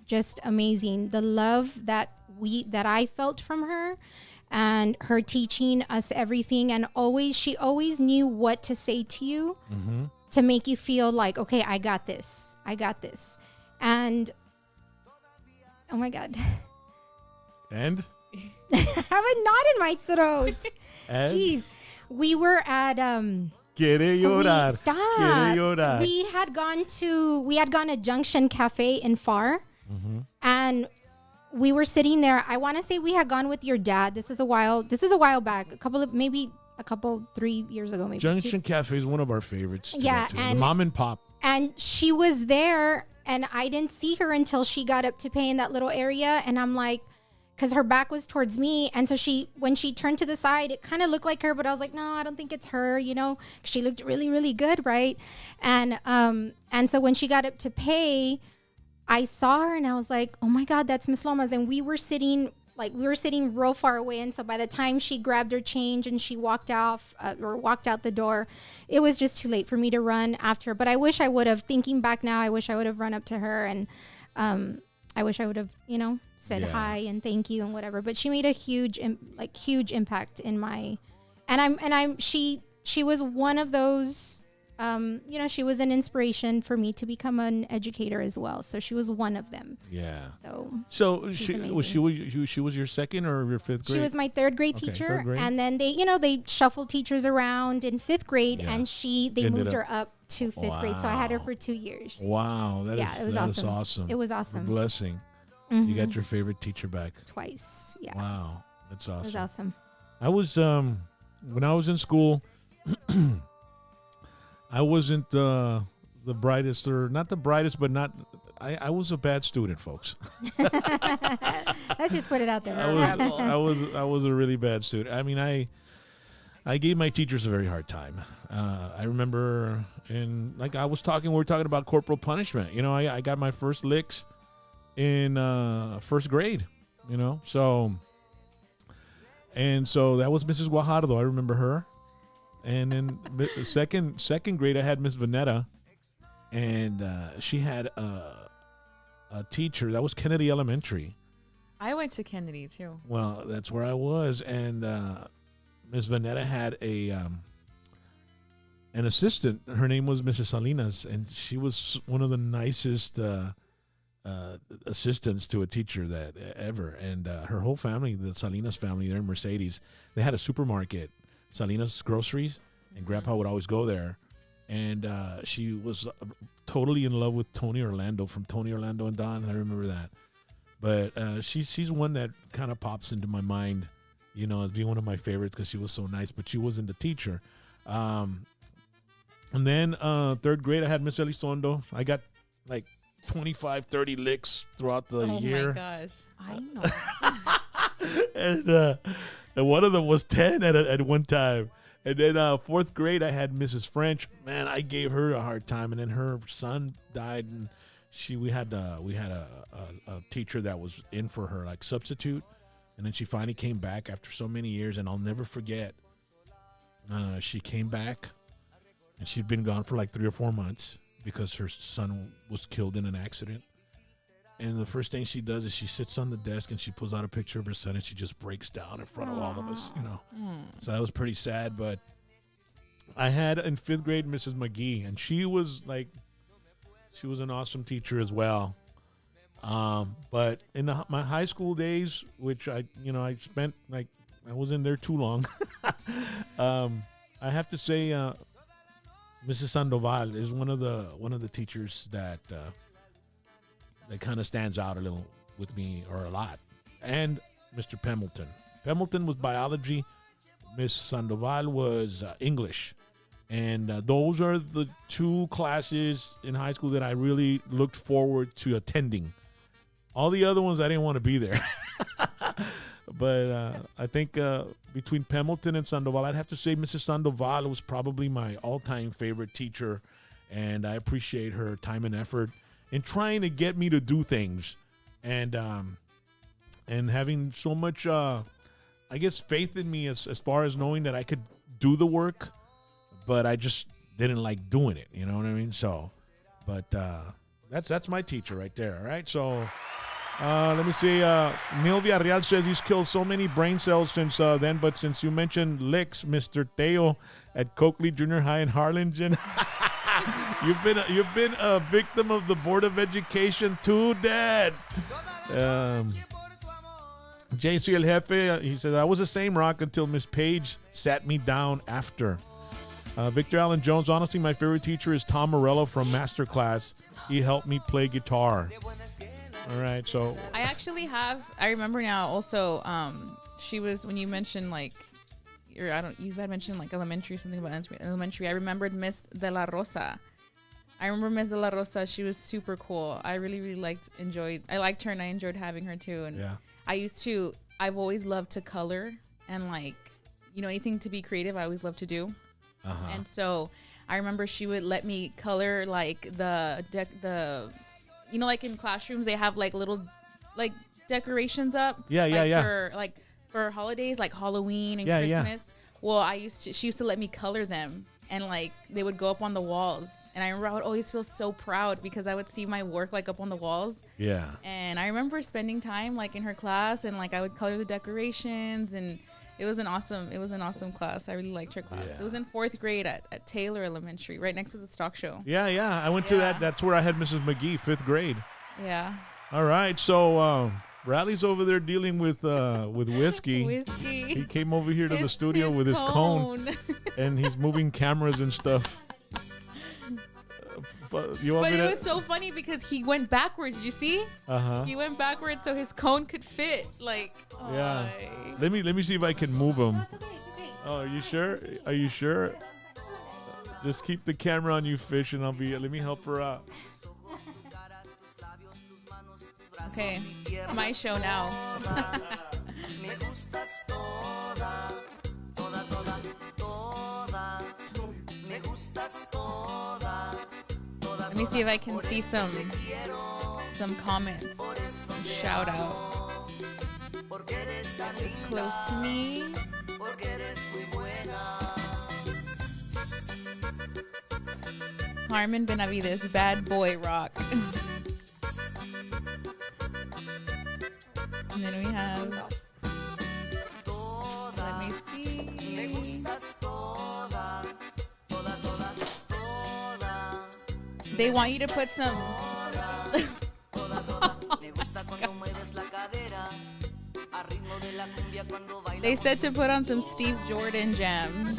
Speaker 2: just amazing. The love that I felt from her, and her teaching us everything, and she always knew what to say to you to make you feel like, okay, I got this. And oh my God.
Speaker 1: And?
Speaker 2: I have a knot in my throat.
Speaker 1: And?
Speaker 2: Jeez. We were at
Speaker 1: Quiere llorar.
Speaker 2: Stop.
Speaker 1: Quiere llorar.
Speaker 2: We had gone to Junction Cafe in Far, and we were sitting there. I want to say we had gone with your dad. This is a while back, a couple 3 years ago, maybe.
Speaker 1: Junction Cafe is one of our favorites.
Speaker 2: Yeah,
Speaker 1: The
Speaker 2: and-
Speaker 1: mom and pop.
Speaker 2: And she was there, and I didn't see her until she got up to pay in that little area. And I'm like, because her back was towards me. And so when she turned to the side, it kind of looked like her, but I was like, no, I don't think it's her, you know, 'cause she looked really, really good. Right. And so when she got up to pay, I saw her and I was like, oh my God, that's Miss Lomas. And we were sitting real far away. And so by the time she grabbed her change and she walked out the door, it was just too late for me to run after her. But I wish I would have, thinking back now, I wish I would have run up to her, and I wish I would have, you know, said
Speaker 1: Yeah.
Speaker 2: hi and thank you and whatever. But she made a huge impact in my, she was one of those, you know, she was an inspiration for me to become an educator as well. So she was one of them.
Speaker 1: Yeah.
Speaker 2: So
Speaker 1: She
Speaker 2: amazing.
Speaker 1: was your 2nd or your 5th grade?
Speaker 2: she was my 3rd grade
Speaker 1: Okay,
Speaker 2: teacher,
Speaker 1: 3rd grade.
Speaker 2: and then they shuffled teachers around in 5th grade,
Speaker 1: Yeah.
Speaker 2: and they
Speaker 1: Ended
Speaker 2: moved
Speaker 1: up-
Speaker 2: her up to 5th grade. So I had her
Speaker 1: Wow.
Speaker 2: for 2 years.
Speaker 1: Wow,
Speaker 2: Yeah, it was
Speaker 1: that is
Speaker 2: awesome.
Speaker 1: awesome.
Speaker 2: It was
Speaker 1: A
Speaker 2: awesome.
Speaker 1: blessing.
Speaker 2: Mhm.
Speaker 1: You got your favorite teacher back.
Speaker 2: Twice. Yeah,
Speaker 1: Wow, that's
Speaker 2: it was
Speaker 1: awesome.
Speaker 2: awesome.
Speaker 1: I was when I was in school, I wasn't the brightest, or not the brightest, but not. I was a bad student, folks.
Speaker 2: Let's just put it out there.
Speaker 1: I was a really bad student. I mean, I gave my teachers a very hard time. I remember, and like we were talking about corporal punishment. You know, I got my first licks in 1st grade. You know, so that was Mrs. Guajardo. I remember her. And then second grade, I had Miss Vanetta, and she had teacher. That was Kennedy Elementary.
Speaker 3: I went to Kennedy too.
Speaker 1: Well, that's where I was, and Miss Vanetta had an assistant. Her name was Mrs. Salinas, and she was one of the nicest assistants to a teacher that ever. And her whole family, the Salinas family, they're in Mercedes. They had a supermarket, Salinas Groceries, and Grandpa would always go there. And she was totally in love with Tony Orlando from Tony Orlando and Don. I remember that. But she's one that kind of pops into my mind, you know, as being one of my favorites because she was so nice. But she wasn't the teacher. And then third grade, I had Miss Elizondo. I got like 25, 30 licks throughout the year.
Speaker 3: Oh, my gosh.
Speaker 2: I know.
Speaker 1: And one of them was 10 at one time. And then fourth grade, I had Mrs. French. Man, I gave her a hard time. And then her son died, and we had a teacher that was in for her, like substitute. And then she finally came back after so many years, and I'll never forget. She came back. And she'd been gone for like 3 or 4 months because her son was killed in an accident. And the first thing she does is she sits on the desk and she pulls out a picture of her son and she just breaks down in front of all of us, you know. So that was pretty sad. But I had in 5th grade Mrs. McGee, and she was an awesome teacher as well. But in my high school days, which I spent I wasn't there too long. I have to say, Mrs. Sandoval is one of the teachers that kind of stands out a little with me, or a lot. And Mr. Pemberton. Pemberton was biology. Miss Sandoval was English. And those are the 2 classes in high school that I really looked forward to attending. All the other ones, I didn't want to be there. But I think between Pemberton and Sandoval, I'd have to say Mrs. Sandoval was probably my all-time favorite teacher, and I appreciate her time and effort in trying to get me to do things, and having so much, I guess, faith in me as far as knowing that I could do the work, but I just didn't like doing it. You know what I mean? So, but that's my teacher right there. All right, so. Let me see. Neil Villarreal says he's killed so many brain cells since then, but since you mentioned licks, Mr. Teo at Coakley Junior High in Harlingen, you've been a victim of the Board of Education too, Dad. JC El Jefe, he says, I was the same rock until Miss Page sat me down after. Victor Allen Jones, honestly, my favorite teacher is Tom Morello from Masterclass. He helped me play guitar. All right, so
Speaker 3: I remember now also, she was, when you mentioned you had mentioned like elementary, something about elementary. I remembered Miss De La Rosa. I remember Miss De La Rosa. She was super cool. I really, really liked her, and I enjoyed having her too. And
Speaker 1: yeah.
Speaker 3: I've always loved to color, and anything to be creative, I always loved to do.
Speaker 1: Uh-huh.
Speaker 3: And so I remember she would let me color like the like in classrooms, they have like little like decorations up.
Speaker 1: Yeah.
Speaker 3: For holidays, like Halloween and Christmas. Well, she used to let me color them, and like they would go up on the walls. And I remember I would always feel so proud because I would see my work like up on the walls.
Speaker 1: Yeah.
Speaker 3: And I remember spending time like in her class, and like I would color the decorations, and it was an awesome class. I really liked her class.
Speaker 1: Yeah.
Speaker 3: It was in 4th grade at Taylor Elementary, right next to the stock show.
Speaker 1: Yeah. I went to that. That's where I had Mrs. McGee, 5th grade.
Speaker 3: Yeah.
Speaker 1: All right. So Bradley's over there dealing with whiskey. He came over here to the studio with his cone, and he's moving cameras and stuff. But it
Speaker 3: was so funny because he went backwards. Did you see?
Speaker 1: Uh-huh.
Speaker 3: He went backwards so his cone could fit. Like,
Speaker 1: yeah. Let me see if I can move him.
Speaker 2: It's okay.
Speaker 1: Oh, are you sure? Just keep the camera on you, Fish, and let me help her out.
Speaker 3: Okay, it's my show now. Let me see if I can see some comments, some shout outs. Is close to me. Carmen Benavides, bad boy rock. have. Let me see. They want you to put some. They said to put on some Steve Jordan jams.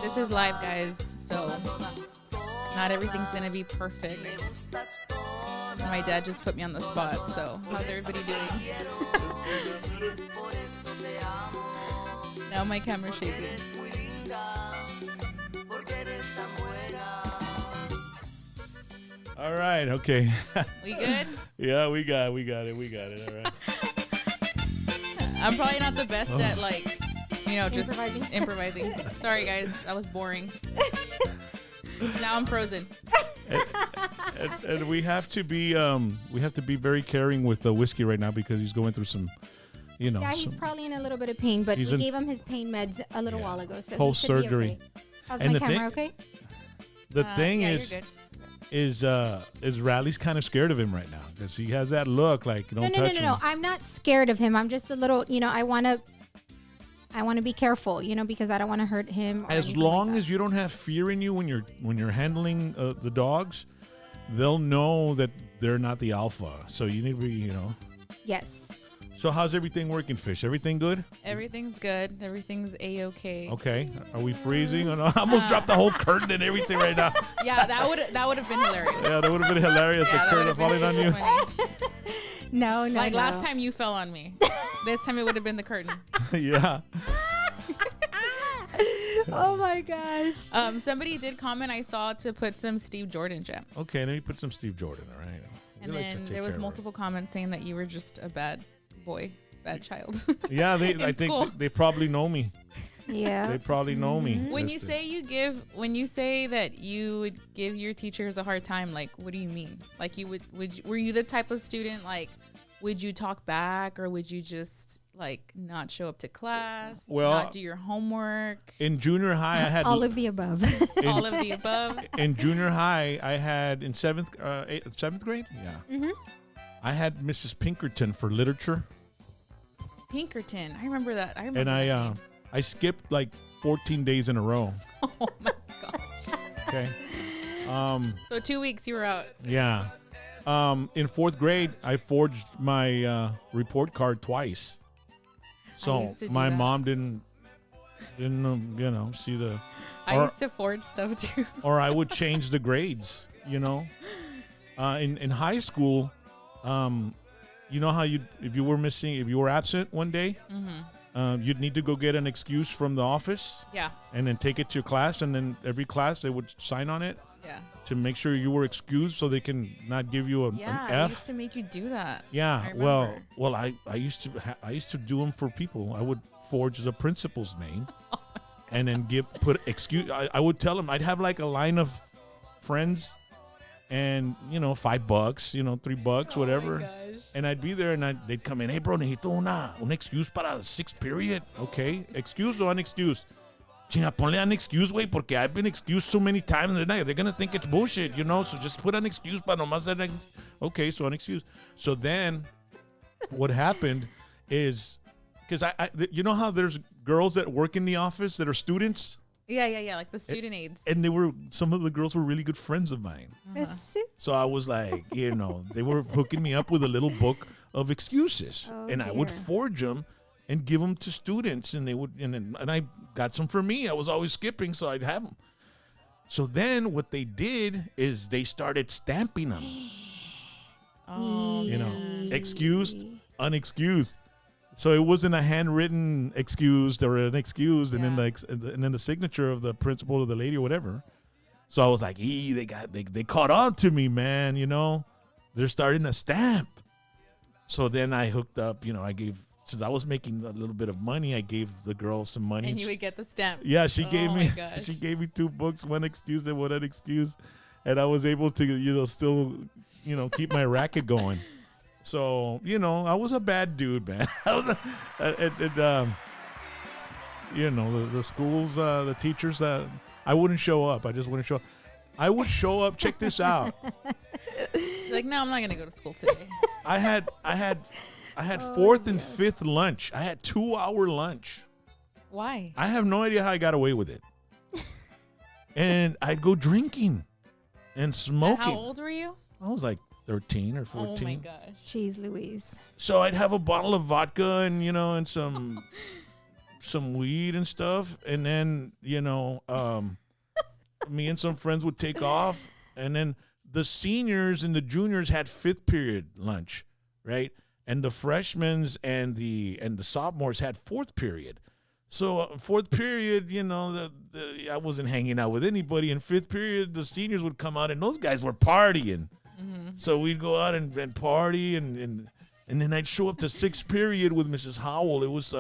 Speaker 3: This is live, guys, so not everything's gonna be perfect. My dad just put me on the spot, so how's everybody doing? Now my camera's shaking.
Speaker 1: All right. Okay.
Speaker 3: We good?
Speaker 1: Yeah, we got it. All right.
Speaker 3: I'm probably not the best at like, just
Speaker 2: Improvising.
Speaker 3: improvising. Sorry guys, that was boring. Now I'm frozen.
Speaker 1: And we have to be very caring with the whiskey right now because he's going through some,
Speaker 2: Yeah, he's
Speaker 1: some
Speaker 2: probably in a little bit of pain, but we
Speaker 1: He's in-
Speaker 2: gave him his pain meds a little while ago, so
Speaker 1: Post
Speaker 2: he should be
Speaker 1: surgery.
Speaker 2: okay. How's
Speaker 1: And
Speaker 2: my
Speaker 1: the
Speaker 2: camera?
Speaker 1: thing-
Speaker 2: Okay.
Speaker 1: the thing
Speaker 3: yeah,
Speaker 1: is
Speaker 3: you're good.
Speaker 1: is Riley's kind of scared of him right now because he has that look like don't
Speaker 2: No.
Speaker 1: touch him.
Speaker 2: I'm not scared of him. I'm just a little. I want to be careful. Because I don't want to hurt him. Or
Speaker 1: As
Speaker 2: anything
Speaker 1: long
Speaker 2: like
Speaker 1: as you don't have fear in you when you're handling the dogs, they'll know that they're not the alpha. So you need to be,
Speaker 2: that. Yes.
Speaker 1: So how's everything working, Fish? Everything good?
Speaker 3: Everything's good. Everything's a-okay.
Speaker 1: Okay. Are we freezing? Oh, no. I almost dropped the whole curtain and everything right now.
Speaker 3: Yeah, that would have been hilarious.
Speaker 1: Yeah, that would have been hilarious.
Speaker 3: Yeah,
Speaker 1: the
Speaker 3: that
Speaker 1: curtain
Speaker 3: would've been
Speaker 1: falling on
Speaker 3: so
Speaker 1: you.
Speaker 3: funny.
Speaker 2: No.
Speaker 3: Like
Speaker 2: no.
Speaker 3: last time you fell on me. This time it would have been the curtain.
Speaker 1: Yeah.
Speaker 2: Oh my gosh.
Speaker 3: Somebody did comment I saw to put some Steve Jordan gems.
Speaker 1: Okay, let me put some Steve Jordan, all right?
Speaker 3: And
Speaker 1: We like to
Speaker 3: then
Speaker 1: take
Speaker 3: there was
Speaker 1: care of
Speaker 3: multiple comments saying that you were just a bad boy, bad child.
Speaker 1: her. Yeah, I
Speaker 3: in
Speaker 1: think
Speaker 3: school.
Speaker 1: they probably know me.
Speaker 2: Yeah.
Speaker 1: They probably know me.
Speaker 3: When you
Speaker 1: Listen.
Speaker 3: when you say that you would give your teachers a hard time, like what do you mean? Like were you the type of student like would you talk back or would you just like not show up to class,
Speaker 1: Well,
Speaker 3: not do your homework,
Speaker 1: in junior high, I had
Speaker 2: all of the above.
Speaker 3: all of the above?
Speaker 1: in junior high, I had in seventh grade. Yeah, I had Mrs. Pinkerton for literature,
Speaker 3: Pinkerton, I remember that. I remember.
Speaker 1: and
Speaker 3: that name.
Speaker 1: I skipped like 14 days in a row.
Speaker 3: Oh my gosh.
Speaker 1: Okay,
Speaker 3: So 2 weeks you were out.
Speaker 1: yeah. In fourth grade, I forged my report card twice, so
Speaker 3: used to do
Speaker 1: my
Speaker 3: that.
Speaker 1: mom didn't see the.
Speaker 3: I
Speaker 1: Or-
Speaker 3: used to forge stuff too.
Speaker 1: or I would change the grades. In high school, you know how if you were absent one day, you'd need to go get an excuse from the office
Speaker 3: Yeah.
Speaker 1: and then take it to your class, and then every class they would sign on it
Speaker 3: Yeah.
Speaker 1: to make sure you were excused, so they can not give you
Speaker 3: Yeah.
Speaker 1: an
Speaker 3: They
Speaker 1: F.
Speaker 3: used to make you do that.
Speaker 1: Yeah,
Speaker 3: I
Speaker 1: well,
Speaker 3: remember.
Speaker 1: I used to do them for people. I would forge the principal's name, and then put excuse. I would tell them I'd have like a line of friends, and $5, $3, whatever,
Speaker 3: gosh.
Speaker 1: and I'd be there, and they'd come in. Hey, bro, necesito un excuse para the sixth period. Okay, excuse or unexcused? Chinga, ponle an excuse, güey, porque I've been excused so many times. They're gonna think it's bullshit, So just put an excuse, para nomás ser okay, so unexcused. So then, what happened is, because you know how there's girls that work in the office that are students,
Speaker 3: Yeah. Like the student aides.
Speaker 1: and some of the girls were really good friends of mine. So I was like, they were hooking me up with a little book of excuses,
Speaker 2: Oh,
Speaker 1: and I would
Speaker 2: dear.
Speaker 1: forge them and give them to students, and they would, and I got some for me. I was always skipping, so I'd have them. So then what they did is they started stamping them,
Speaker 3: Oh,
Speaker 1: excused, unexcused. So it wasn't a handwritten excused or an excused, and then the signature of the principal or the lady or whatever. So I was like, they caught on to me, man. They're starting to stamp. So then I hooked up. Since I was making a little bit of money, I gave the girl some money.
Speaker 3: and you would get the stamp.
Speaker 1: Yeah, she gave
Speaker 3: Oh
Speaker 1: me
Speaker 3: my gosh.
Speaker 1: she gave me 2 books, one excused and one unexcused, and I was able to still keep my racket going. So I was a bad dude, man. I was the schools, the teachers, I wouldn't show up. I just wouldn't show up. I would show up. Check this out.
Speaker 3: Like, no, I'm not gonna go to school today.
Speaker 1: I had fourth and fifth lunch. I had 2-hour lunch.
Speaker 3: Why?
Speaker 1: I have no idea how I got away with it. And I'd go drinking and
Speaker 3: And
Speaker 1: smoking.
Speaker 3: how old were you?
Speaker 1: I was like 13 or
Speaker 3: Oh
Speaker 1: 14.
Speaker 3: my gosh.
Speaker 2: Jeez Louise.
Speaker 1: So I'd have a bottle of vodka and and some weed and stuff, and then me and some friends would take off, and then the seniors and the juniors had fifth period lunch, right? And the freshmen and the sophomores had fourth period. So fourth period, I wasn't hanging out with anybody. In fifth period, the seniors would come out, and those guys were partying. So we'd go out and party, and then I'd show up to sixth period with Mrs. Howell. It was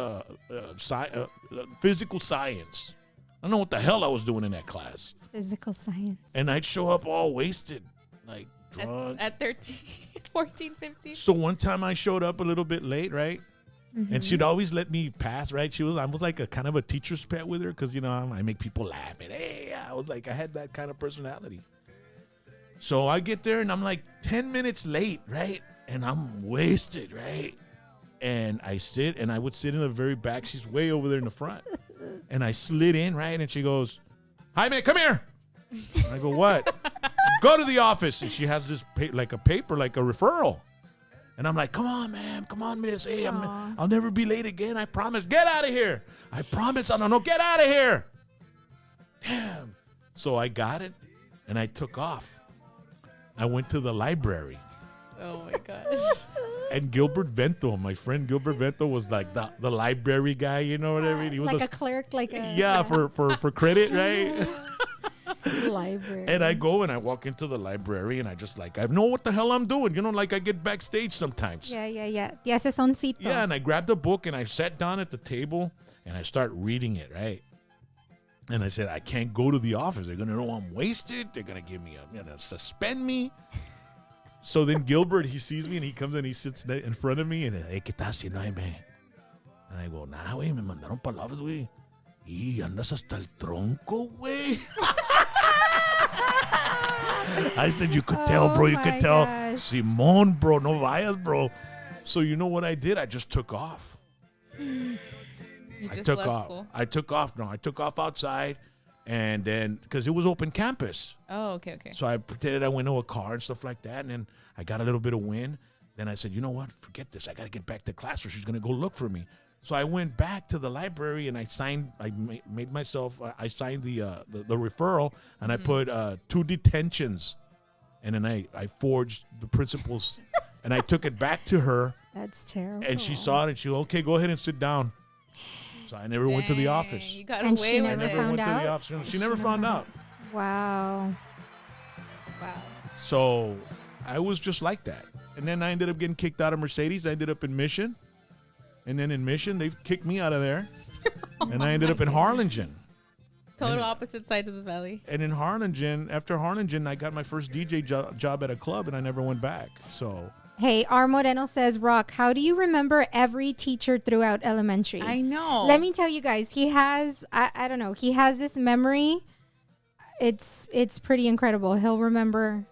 Speaker 1: physical science. I don't know what the hell I was doing in that class.
Speaker 2: Physical science.
Speaker 1: And I'd show up all wasted, like drunk.
Speaker 3: At 13, 14, 15.
Speaker 1: So one time I showed up a little bit late, right? And she'd always let me pass, right? I was like a kind of a teacher's pet with her because, I make people laugh. And hey, I had that kind of personality. So I get there and I'm like 10 minutes late, right? And I'm wasted, right? And I would sit in the very back. She's way over there in the front. And I slid in, right? And she goes, "Hi, man, come here." And I go, "What?" "Go to the office." And she has this like a referral. And I'm like, "Come on, ma'am. Come on, miss. Hey, I'll never be late again. I promise. Get out of here. I promise. I don't know. Get out of here." Damn. So I got it and I took off. I went to the library.
Speaker 3: Oh my gosh.
Speaker 1: And Gilbert Vento, my friend Gilbert Vento, was like the library guy, you know what I mean? He was
Speaker 2: Like a clerk,
Speaker 1: for credit, right?
Speaker 2: library.
Speaker 1: And I go and I walk into the library and I just I know what the hell I'm doing, like I get backstage sometimes.
Speaker 2: Yeah. Yes, es soncito.
Speaker 1: Yeah, and I grabbed a book and I sat down at the table and I start reading it, right? And I said, I can't go to the office. They're gonna know I'm wasted. They're gonna give me suspend me. So then Gilbert, he sees me and he comes and he sits in front of me and, "Hey, ¿qué estás haciendo ahí, man?" And I go, "Nah, güey, me mandaron para el office, güey. Y andas hasta el tronco, güey." I said, "You could tell, bro. You could tell.
Speaker 2: Gosh.
Speaker 1: Simón, bro. No vayas, bro." So you know what I did? I just took off.
Speaker 3: You
Speaker 1: I
Speaker 3: just
Speaker 1: took
Speaker 3: left
Speaker 1: off.
Speaker 3: school.
Speaker 1: I took off. No, I took off outside. And then, because it was open campus.
Speaker 3: Oh, okay.
Speaker 1: So I pretended I went to a car and stuff like that. And then I got a little bit of wind. Then I said, "You know what? Forget this. I got to get back to class or she's going to go look for me." So I went back to the library and I signed the referral and I put 2 detentions. And then I forged the principal's and I took it back to her.
Speaker 2: That's terrible.
Speaker 1: And she saw it and she goes, "Okay, go ahead and sit down." So I never went to the office.
Speaker 3: You got
Speaker 2: And
Speaker 3: away
Speaker 2: she
Speaker 3: with
Speaker 1: I
Speaker 2: never
Speaker 1: never
Speaker 3: it.
Speaker 2: found
Speaker 1: went to the
Speaker 2: out?
Speaker 1: office. She never found out.
Speaker 2: Wow.
Speaker 1: So I was just like that. And then I ended up getting kicked out of Mercedes. I ended up in Mission. And then in Mission, they kicked me out of there. And I ended up in Harlingen.
Speaker 3: Total opposite sides of the valley.
Speaker 1: And in Harlingen, after Harlingen, I got my first DJ job at a club and I never went back. So
Speaker 2: Hey, R. Moreno says, Rock, how do you remember every teacher throughout elementary?
Speaker 3: I know.
Speaker 2: Let me tell you guys, he has, I don't know, he has this memory. It's pretty incredible. He'll remember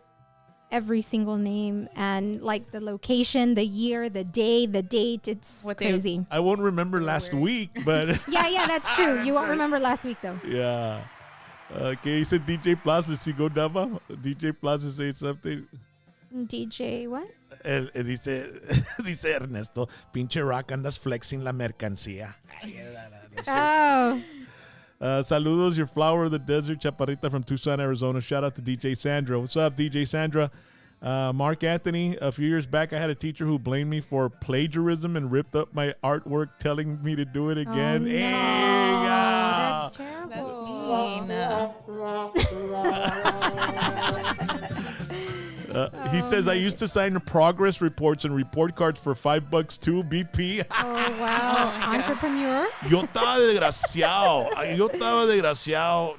Speaker 2: every single name and like the location, the year, the day, the date. It's
Speaker 3: What they-
Speaker 2: crazy.
Speaker 1: I won't remember last week, but
Speaker 2: Yeah, that's true. You won't remember last week though.
Speaker 1: yeah. Okay, he said DJ Plaza, si go Dava. DJ Plaza say something.
Speaker 2: DJ, what?
Speaker 1: Él dice Ernesto, pinche Rock, andas flexing la mercancía.
Speaker 2: Oh,
Speaker 1: Saludos, your flower of the desert, Chaparrita from Tucson, Arizona. Shout out to DJ Sandra. What's up, DJ Sandra? Mark Anthony, a few years back, I had a teacher who blamed me for plagiarism and ripped up my artwork, telling me to do it again.
Speaker 2: no.
Speaker 1: Hey,
Speaker 2: That's terrible.
Speaker 3: That's mean.
Speaker 1: he says, I used to sign the progress reports and report cards for $5 too, BP.
Speaker 2: Oh, wow. Entrepreneur?
Speaker 1: Yo estaba desgraciado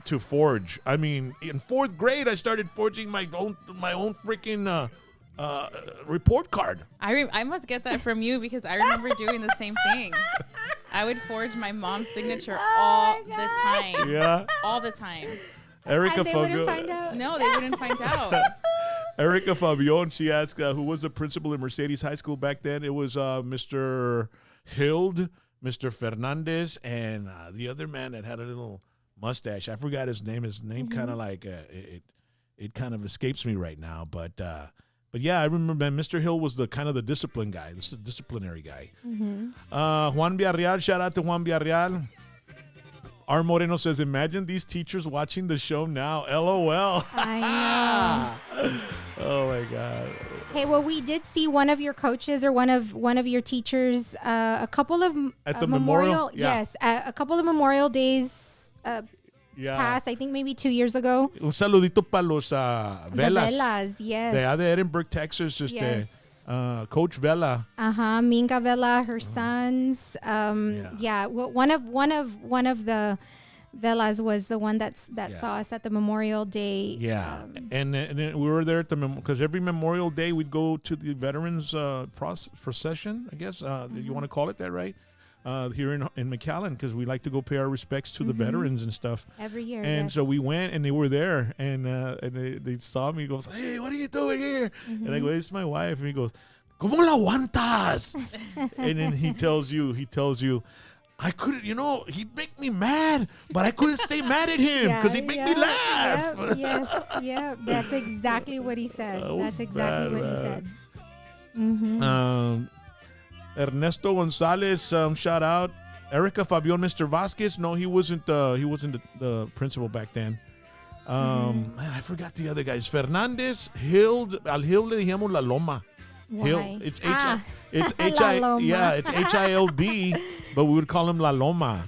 Speaker 1: to forge. I mean, in 4th grade, I started forging my own freaking report card.
Speaker 3: I must get that from you because I remember doing the same thing. I would forge my mom's signature all the time.
Speaker 1: Yeah.
Speaker 3: All the time.
Speaker 1: Erica
Speaker 2: And they wouldn't
Speaker 1: Fogo.
Speaker 2: find out?
Speaker 3: No, they wouldn't find out.
Speaker 1: Erica Fabion, she asked who was the principal in Mercedes High School back then. It was Mr. Hild, Mr. Fernandez, and the other man that had a little mustache. I forgot his name. His name kind of like it kind of escapes me right now. But yeah, I remember Mr. Hill was the kind of the discipline guy. This is a disciplinary guy. Juan Villarreal, shout out to Juan Villarreal. R. Moreno says, imagine these teachers watching the show now. LOL.
Speaker 2: I know.
Speaker 1: Oh my God.
Speaker 2: Hey, well, we did see one of your coaches or one of your teachers a couple of
Speaker 1: At the memorial? Yeah.
Speaker 2: Yes, a couple of Memorial Days
Speaker 1: Yeah.
Speaker 2: past. I think maybe 2 years ago.
Speaker 1: Un saludito para los
Speaker 2: The
Speaker 1: Velas.
Speaker 2: Velas, yes.
Speaker 1: De allá de Edinburgh, Texas.
Speaker 2: Yes.
Speaker 1: Coach Vela.
Speaker 2: Minga Vela, her sons. Yeah. Well, one of the Velas was the one that saw us at the Memorial Day.
Speaker 1: Yeah, and then we were there at the because every Memorial Day we'd go to the veterans procession. I guess you want to call it that, right? Here in McAllen, because we like to go pay our respects to the veterans and stuff
Speaker 2: Every year.
Speaker 1: And
Speaker 2: yes.
Speaker 1: so we went, and they were there, and they saw me. He goes, "Hey, what are you doing here?" And I go, "It's my wife." And he goes, "¿Cómo la aguantas?" And then he tells you, I couldn't, he'd make me mad, but I couldn't stay mad at him because he'd make me laugh.
Speaker 2: Yes. That's exactly what he said. That's exactly what he said.
Speaker 1: Ernesto Gonzalez, shout out. Erica Fabion, Mr. Vasquez. No, he wasn't the principal back then. Man, I forgot the other guys. Fernandez, Hild. Al Hild le dijimos La Loma.
Speaker 2: Why?
Speaker 1: Hild. It's
Speaker 2: La Loma.
Speaker 1: it's Hild, but we would call him La Loma.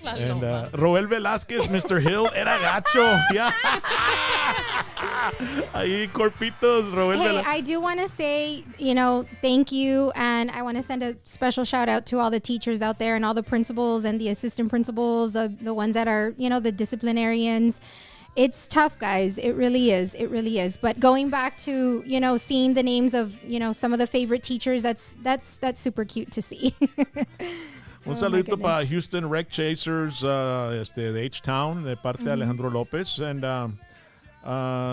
Speaker 1: And Roel Velázquez, Mr. Hill, era gacho. Yeah. Ahí, Corpitos, Roel
Speaker 2: Hey,
Speaker 1: Velázquez.
Speaker 2: I do want to say, thank you. And I want to send a special shout out to all the teachers out there and all the principals and the assistant principals, the ones that are, the disciplinarians. It's tough, guys. It really is. It really is. But going back to, seeing the names of, some of the favorite teachers, that's super cute to see.
Speaker 1: Un saludito para Houston Rec Chasers de H-Town de parte de Alejandro Lopez. And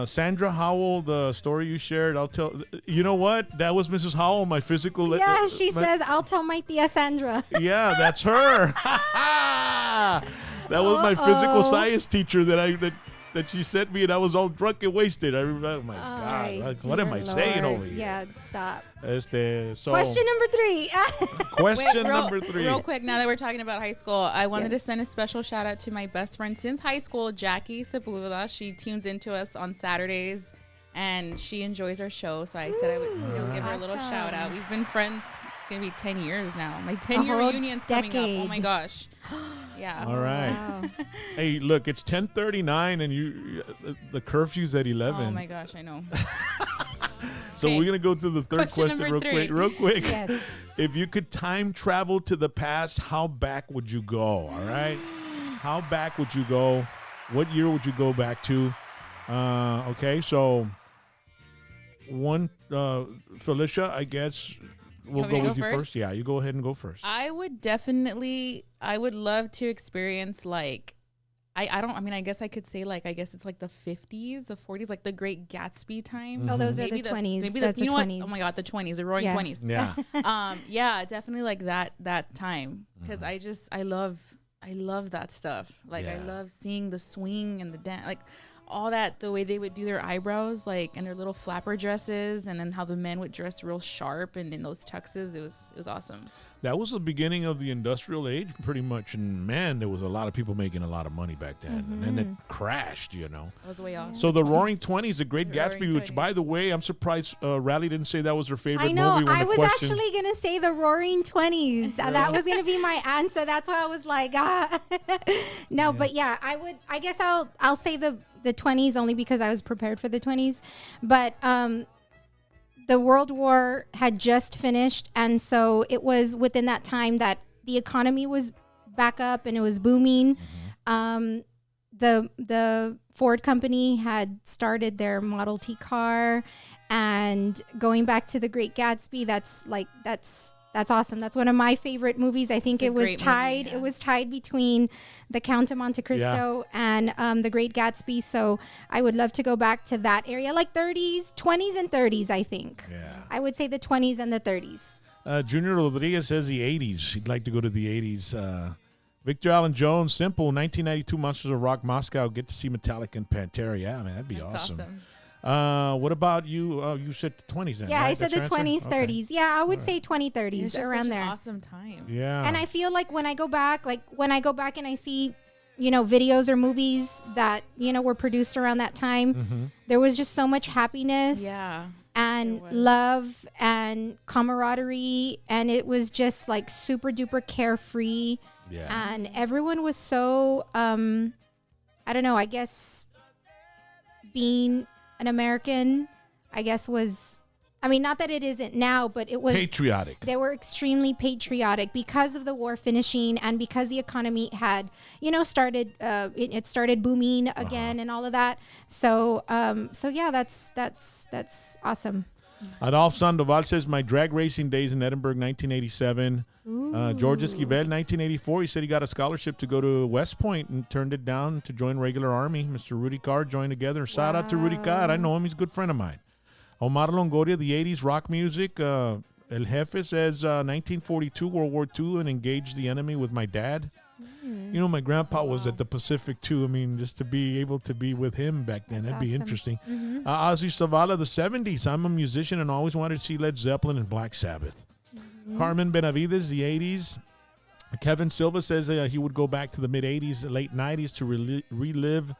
Speaker 1: Sandra Howell, the story you shared, I'll tell. You know what? That was Mrs. Howell, my physical.
Speaker 2: Yeah, she says, I'll tell my tia Sandra.
Speaker 1: Yeah, that's her. That was my physical science teacher that she sent me, and I was all drunk and wasted. I remember, oh my God, what am I saying over here?
Speaker 2: Yeah, stop.
Speaker 1: So
Speaker 2: Question number 3.
Speaker 1: number 3.
Speaker 3: Real quick, now that we're talking about high school, I wanted to send a special shout out to my best friend since high school, Jackie Sepulveda. She tunes into us on Saturdays, and she enjoys our show. So I said I would give her a little shout out. We've been friends. It's going to be 10 years now. My 10-year reunion's coming up. Oh, my gosh. Yeah.
Speaker 1: All right.
Speaker 2: Wow.
Speaker 1: Hey, look, it's 10:39, and the curfew's at 11.
Speaker 3: Oh, my gosh, I know.
Speaker 1: So we're going to go to the third question real quick.
Speaker 2: Yes.
Speaker 1: If you could time travel to the past, how back would you go? All right. How back would you go? What year would you go back to? Okay, so Felicia, I guess we'll go with you first. Yeah, you go ahead and go first.
Speaker 3: I would love to experience I guess I could say I guess it's like the 50s, the 40s, like the Great Gatsby time.
Speaker 2: Oh, those are the 20s.
Speaker 3: Maybe
Speaker 2: That's
Speaker 3: the
Speaker 2: 20s.
Speaker 3: What? Oh my God, the 20s, the Roaring 20s.
Speaker 1: Yeah.
Speaker 3: Yeah, definitely like that time because I love that stuff. I love seeing the swing and the dance, all that, the way they would do their eyebrows, and their little flapper dresses, and then how the men would dress real sharp and in those tuxes. It was awesome.
Speaker 1: That was the beginning of the industrial age, pretty much. And man, there was a lot of people making a lot of money back then. And then it crashed,
Speaker 3: It was way off.
Speaker 1: So the Roaring 20s, the Great Gatsby, which, by the way, I'm surprised Riley didn't say that was her favorite movie.
Speaker 2: I was actually going to say the Roaring 20s. That was going to be my answer. That's why I was like, No, but yeah, I guess I'll say the 20s only because I was prepared for the 20s. But the World War had just finished, and so it was within that time that the economy was back up and it was booming. The Ford company had started their Model T car, and going back to the Great Gatsby, that's That's awesome. That's one of my favorite movies. I think
Speaker 3: It's a
Speaker 2: it was
Speaker 3: great movie,
Speaker 2: tied.
Speaker 3: yeah.
Speaker 2: It was tied between The Count of Monte Cristo and The Great Gatsby. So I would love to go back to that area, like 30s, 20s, and 30s. I think.
Speaker 1: Yeah.
Speaker 2: I would say the 20s and the 30s.
Speaker 1: Junior Rodriguez says the 80s. He'd like to go to the 80s. Victor Allen Jones, simple. 1992 Monsters of Rock Moscow. Get to see Metallica and Pantera. Yeah, man, that'd be
Speaker 3: That's
Speaker 1: awesome.
Speaker 3: awesome.
Speaker 1: What about you? You said the 20s then,
Speaker 2: Yeah,
Speaker 1: right?
Speaker 2: I said the
Speaker 1: That's your answer?
Speaker 2: 20s,
Speaker 1: Okay.
Speaker 2: 30s. Yeah, I would say 20, 30s
Speaker 3: It's just
Speaker 2: around
Speaker 3: such
Speaker 2: there.
Speaker 3: an awesome time.
Speaker 1: Yeah.
Speaker 2: And I feel like when I go back and I see, videos or movies that, were produced around that time,
Speaker 1: Mm-hmm.
Speaker 2: there was just so much happiness
Speaker 3: Yeah.
Speaker 2: and
Speaker 3: There was.
Speaker 2: love and camaraderie. And it was just like super duper carefree.
Speaker 1: Yeah.
Speaker 2: And everyone was so, I don't know, I guess being an American, I guess was, not that it isn't now, but it was.
Speaker 1: Patriotic.
Speaker 2: They were extremely patriotic because of the war finishing and because the economy had, started, it started booming again and all of that. So yeah, that's awesome.
Speaker 1: Adolf Sandoval says, my drag racing days in Edinburgh, 1987. George Esquivel, 1984. He said he got a scholarship to go to West Point and turned it down to join regular Army. Mr. Rudy Carr joined together. Shout out to Rudy Carr. I know him. He's a good friend of mine. Omar Longoria, the 80s rock music. El Jefe says 1942, World War II, and engaged the enemy with my dad. My grandpa was at the Pacific too. Just to be able to be with him back then,
Speaker 2: That's
Speaker 1: that'd be
Speaker 2: awesome.
Speaker 1: interesting. Ozzy Zavala, the 70s. I'm a musician and always wanted to see Led Zeppelin and Black Sabbath. Carmen Benavides, the 80s. Kevin Silva says he would go back to the mid 80s, late 90s to relive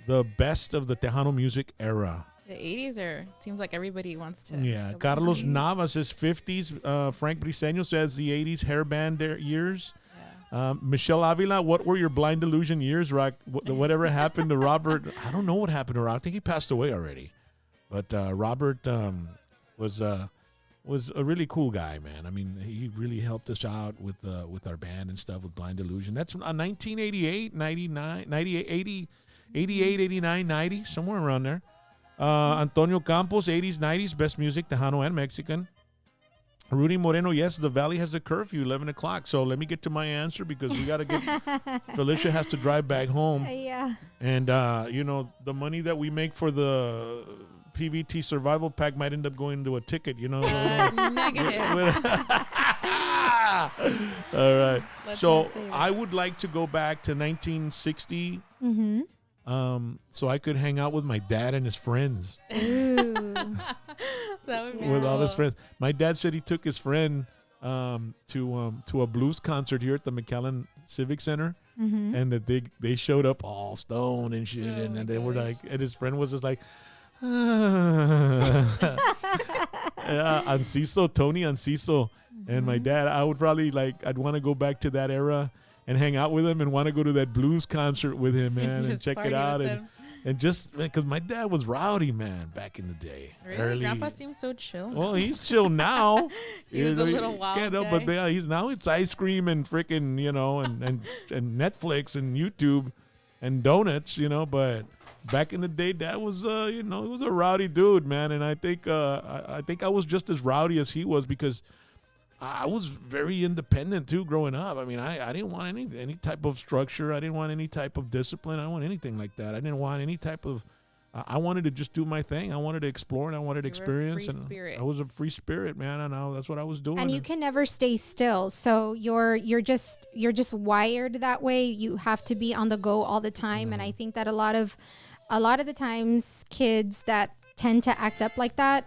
Speaker 1: the best of the Tejano music era.
Speaker 3: The 80s seems like everybody wants to.
Speaker 1: Yeah.
Speaker 3: go back to
Speaker 1: Carlos
Speaker 3: the 80s.
Speaker 1: Navas says 50s. Frank Briseño says the 80s hair band years. Michelle Avila, what were your blind delusion years, Rock? Whatever happened to Robert? I don't know what happened to Robert. I think he passed away already. But Robert was a really cool guy, man. He really helped us out with our band and stuff with Blind Delusion. That's 1988, 99, 98, 80, 88, 89, 90, somewhere around there. Antonio Campos, 80s, 90s, best music, Tejano and Mexican. Rudy Moreno, yes, the Valley has a curfew, 11 o'clock. So let me get to my answer because we got to get, Felicia has to drive back home.
Speaker 2: Yeah.
Speaker 1: And, the money that we make for the PVT survival pack might end up going to a ticket,
Speaker 3: Negative.
Speaker 1: All right.
Speaker 3: Let's
Speaker 1: So
Speaker 3: not say that.
Speaker 1: I would like to go back to 1960 so I could hang out with my dad and his friends.
Speaker 3: That would be
Speaker 1: With all his
Speaker 3: cool.
Speaker 1: friends. My dad said he took his friend to a blues concert here at the McAllen Civic Center, and that they showed up all stoned and shit,
Speaker 3: Oh
Speaker 1: and
Speaker 3: my
Speaker 1: they were
Speaker 3: gosh.
Speaker 1: like, and his friend was just like, Tony Anciso, and my dad. I would probably I'd want to go back to that era and hang out with him and want to go to that blues concert with him, man, and
Speaker 3: Just
Speaker 1: check it
Speaker 3: party
Speaker 1: out
Speaker 3: with
Speaker 1: and.
Speaker 3: them.
Speaker 1: And just because my dad was rowdy, man, back in the day.
Speaker 3: Really? Grandpa seems so chill.
Speaker 1: Well, he's chill now.
Speaker 3: He was a
Speaker 1: You
Speaker 3: little wild
Speaker 1: can't help
Speaker 3: guy.
Speaker 1: but he's now it's ice cream and freaking, and Netflix and YouTube and donuts, But back in the day, Dad was, he was a rowdy dude, man. And I think I was just as rowdy as he was because I was very independent too growing up. I didn't want any type of structure. I didn't want any type of discipline. I didn't want anything like that. I didn't want any type of. I wanted to just do my thing. I wanted to explore and I wanted to
Speaker 3: You were a
Speaker 1: experience.
Speaker 3: free
Speaker 1: And
Speaker 3: spirit.
Speaker 1: I was a free spirit, man. And that's what I was doing.
Speaker 2: And you can never stay still. So you're just wired that way. You have to be on the go all the time. And I think that a lot of the times kids that tend to act up like that,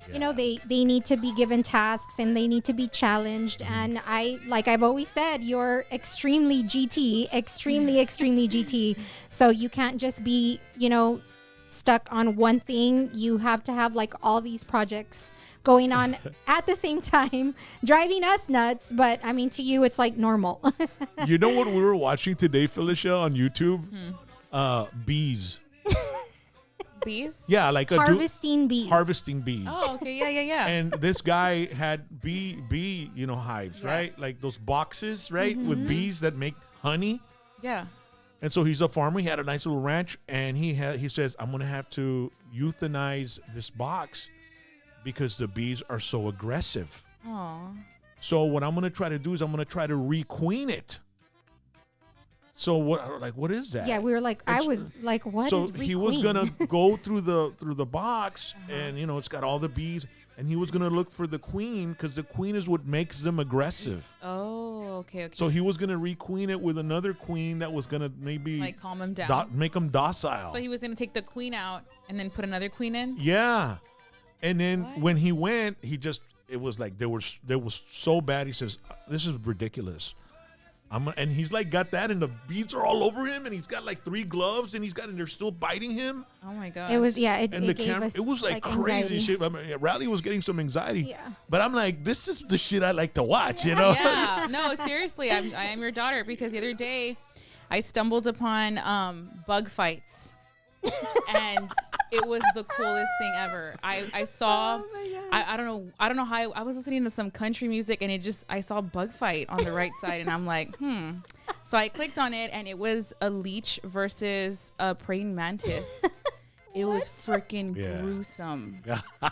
Speaker 2: they need to be given tasks and they need to be challenged. And I've always said, you're extremely GT, extremely GT. So you can't just be, stuck on one thing. You have to have all these projects going on at the same time, driving us nuts. But to you, it's normal.
Speaker 1: You know what we were watching today, Felicia, on YouTube? Bees.
Speaker 3: Bees?
Speaker 1: Yeah, like
Speaker 2: Harvesting bees.
Speaker 1: harvesting bees.
Speaker 3: Oh, okay. Yeah.
Speaker 1: And this guy had bee hives,
Speaker 3: Yeah.
Speaker 1: right? Like those boxes, right, with bees that make honey.
Speaker 3: Yeah.
Speaker 1: And so he's a farmer. He had a nice little ranch, and he says, "I'm gonna have to euthanize this box because the bees are so aggressive."
Speaker 3: Oh.
Speaker 1: So what I'm gonna try to do is I'm gonna try to requeen it. So what is that?
Speaker 2: Yeah, we were like, I
Speaker 1: It's-
Speaker 2: was like, what
Speaker 1: so
Speaker 2: is
Speaker 1: he was
Speaker 2: requeen?
Speaker 1: gonna go through the box, and it's got all the bees, and he was gonna look for the queen because the queen is what makes them aggressive.
Speaker 3: Oh, okay.
Speaker 1: So he was gonna requeen it with another queen that was gonna maybe
Speaker 3: Like calm him down.
Speaker 1: make them docile.
Speaker 3: So he was gonna take the queen out and then put another queen in.
Speaker 1: Yeah, and then
Speaker 3: What?
Speaker 1: when he went, it was like they was so bad. He says, "This is ridiculous." And he's like got that, and the beads are all over him, and he's got like 3 gloves, and they're still biting him.
Speaker 3: Oh my god.
Speaker 2: It was it
Speaker 1: And the
Speaker 2: gave
Speaker 1: camera,
Speaker 2: us
Speaker 1: it was like crazy
Speaker 2: anxiety.
Speaker 1: shit. I mean, Riley was getting some anxiety.
Speaker 2: Yeah.
Speaker 1: But I'm like, this is the shit I like to watch, you know?
Speaker 3: Yeah. No, seriously, I am your daughter because the other day I stumbled upon bug fights. And it was the coolest thing ever. I saw
Speaker 2: Oh my gosh.
Speaker 3: I don't know how I was listening to some country music and I saw bug fight on the right side and I'm like, So I clicked on it and it was a leech versus a praying mantis. It was freaking
Speaker 1: Yeah.
Speaker 3: gruesome.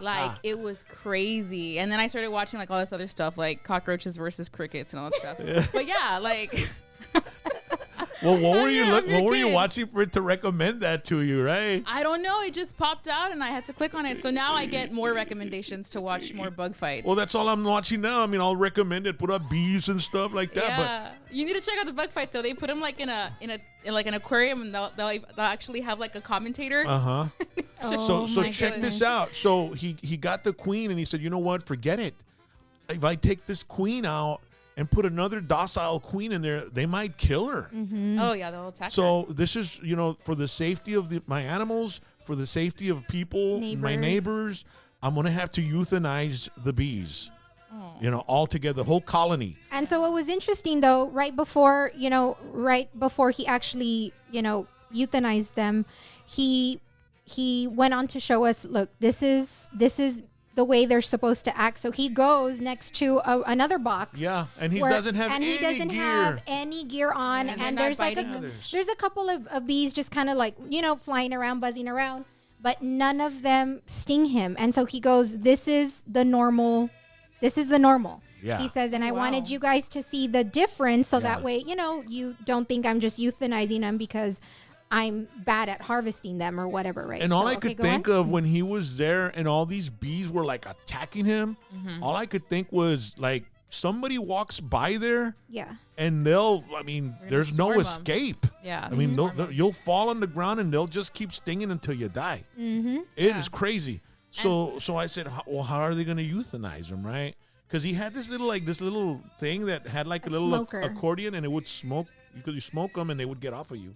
Speaker 3: Like it was crazy. And then I started watching like all this other stuff like cockroaches versus crickets and all that stuff. But yeah, like
Speaker 1: Well, what were you
Speaker 3: Yeah, I'm your
Speaker 1: what were you
Speaker 3: kid.
Speaker 1: watching for it to recommend that to you, right?
Speaker 3: I don't know. It just popped out and I had to click on it. So now I get more recommendations to watch more bug fights.
Speaker 1: Well, that's all I'm watching now. I mean, I'll recommend it, put up bees and stuff like that.
Speaker 3: yeah. You need to check out the bug fights. So they put them like in like an aquarium and they'll actually have like a commentator.
Speaker 1: But
Speaker 2: Oh
Speaker 1: so
Speaker 2: my
Speaker 1: check
Speaker 2: goodness.
Speaker 1: this out. So he got the queen and he said, "You know what? Forget it. If I take this queen out and put another docile queen in there, they might kill her."
Speaker 3: Oh yeah, they'll attack. her.
Speaker 1: So this is, for the safety of my animals, for the safety of people, my neighbors, I'm going to have to euthanize the bees, all together, the whole colony.
Speaker 2: And so what was interesting though, right before he actually, euthanized them, he went on to show us, look, this is the way they're supposed to act. So he goes next to another box.
Speaker 1: Yeah, and he doesn't have any gear.
Speaker 2: have any gear on.
Speaker 3: Yeah, and they're
Speaker 2: And
Speaker 3: not
Speaker 2: there's like
Speaker 3: biting
Speaker 2: a
Speaker 1: others.
Speaker 2: there's a couple of bees just kind of like, flying around, buzzing around, but none of them sting him. And so he goes, this is the normal.
Speaker 1: Yeah.
Speaker 2: He says, and I
Speaker 3: Wow.
Speaker 2: wanted you guys to see the difference so that
Speaker 1: Yeah.
Speaker 2: way, you don't think I'm just euthanizing them because I'm bad at harvesting them or whatever, right?
Speaker 1: And all
Speaker 2: So,
Speaker 1: I
Speaker 2: okay,
Speaker 1: could
Speaker 2: go
Speaker 1: think
Speaker 2: on.
Speaker 1: of when he was there and all these bees were like attacking him, all I could think was like somebody walks by there
Speaker 2: Yeah.
Speaker 1: and there's no
Speaker 3: swarm 'em.
Speaker 1: escape.
Speaker 3: Yeah,
Speaker 1: I
Speaker 3: they
Speaker 1: mean,
Speaker 3: swarm 'em.
Speaker 1: you'll fall on the ground and they'll just keep stinging until you die. It is crazy. So I said, well, how are they going to euthanize him, right? Because he had this little thing that had like a little
Speaker 2: smoker.
Speaker 1: accordion and it would smoke. You smoke them and they would get off of you.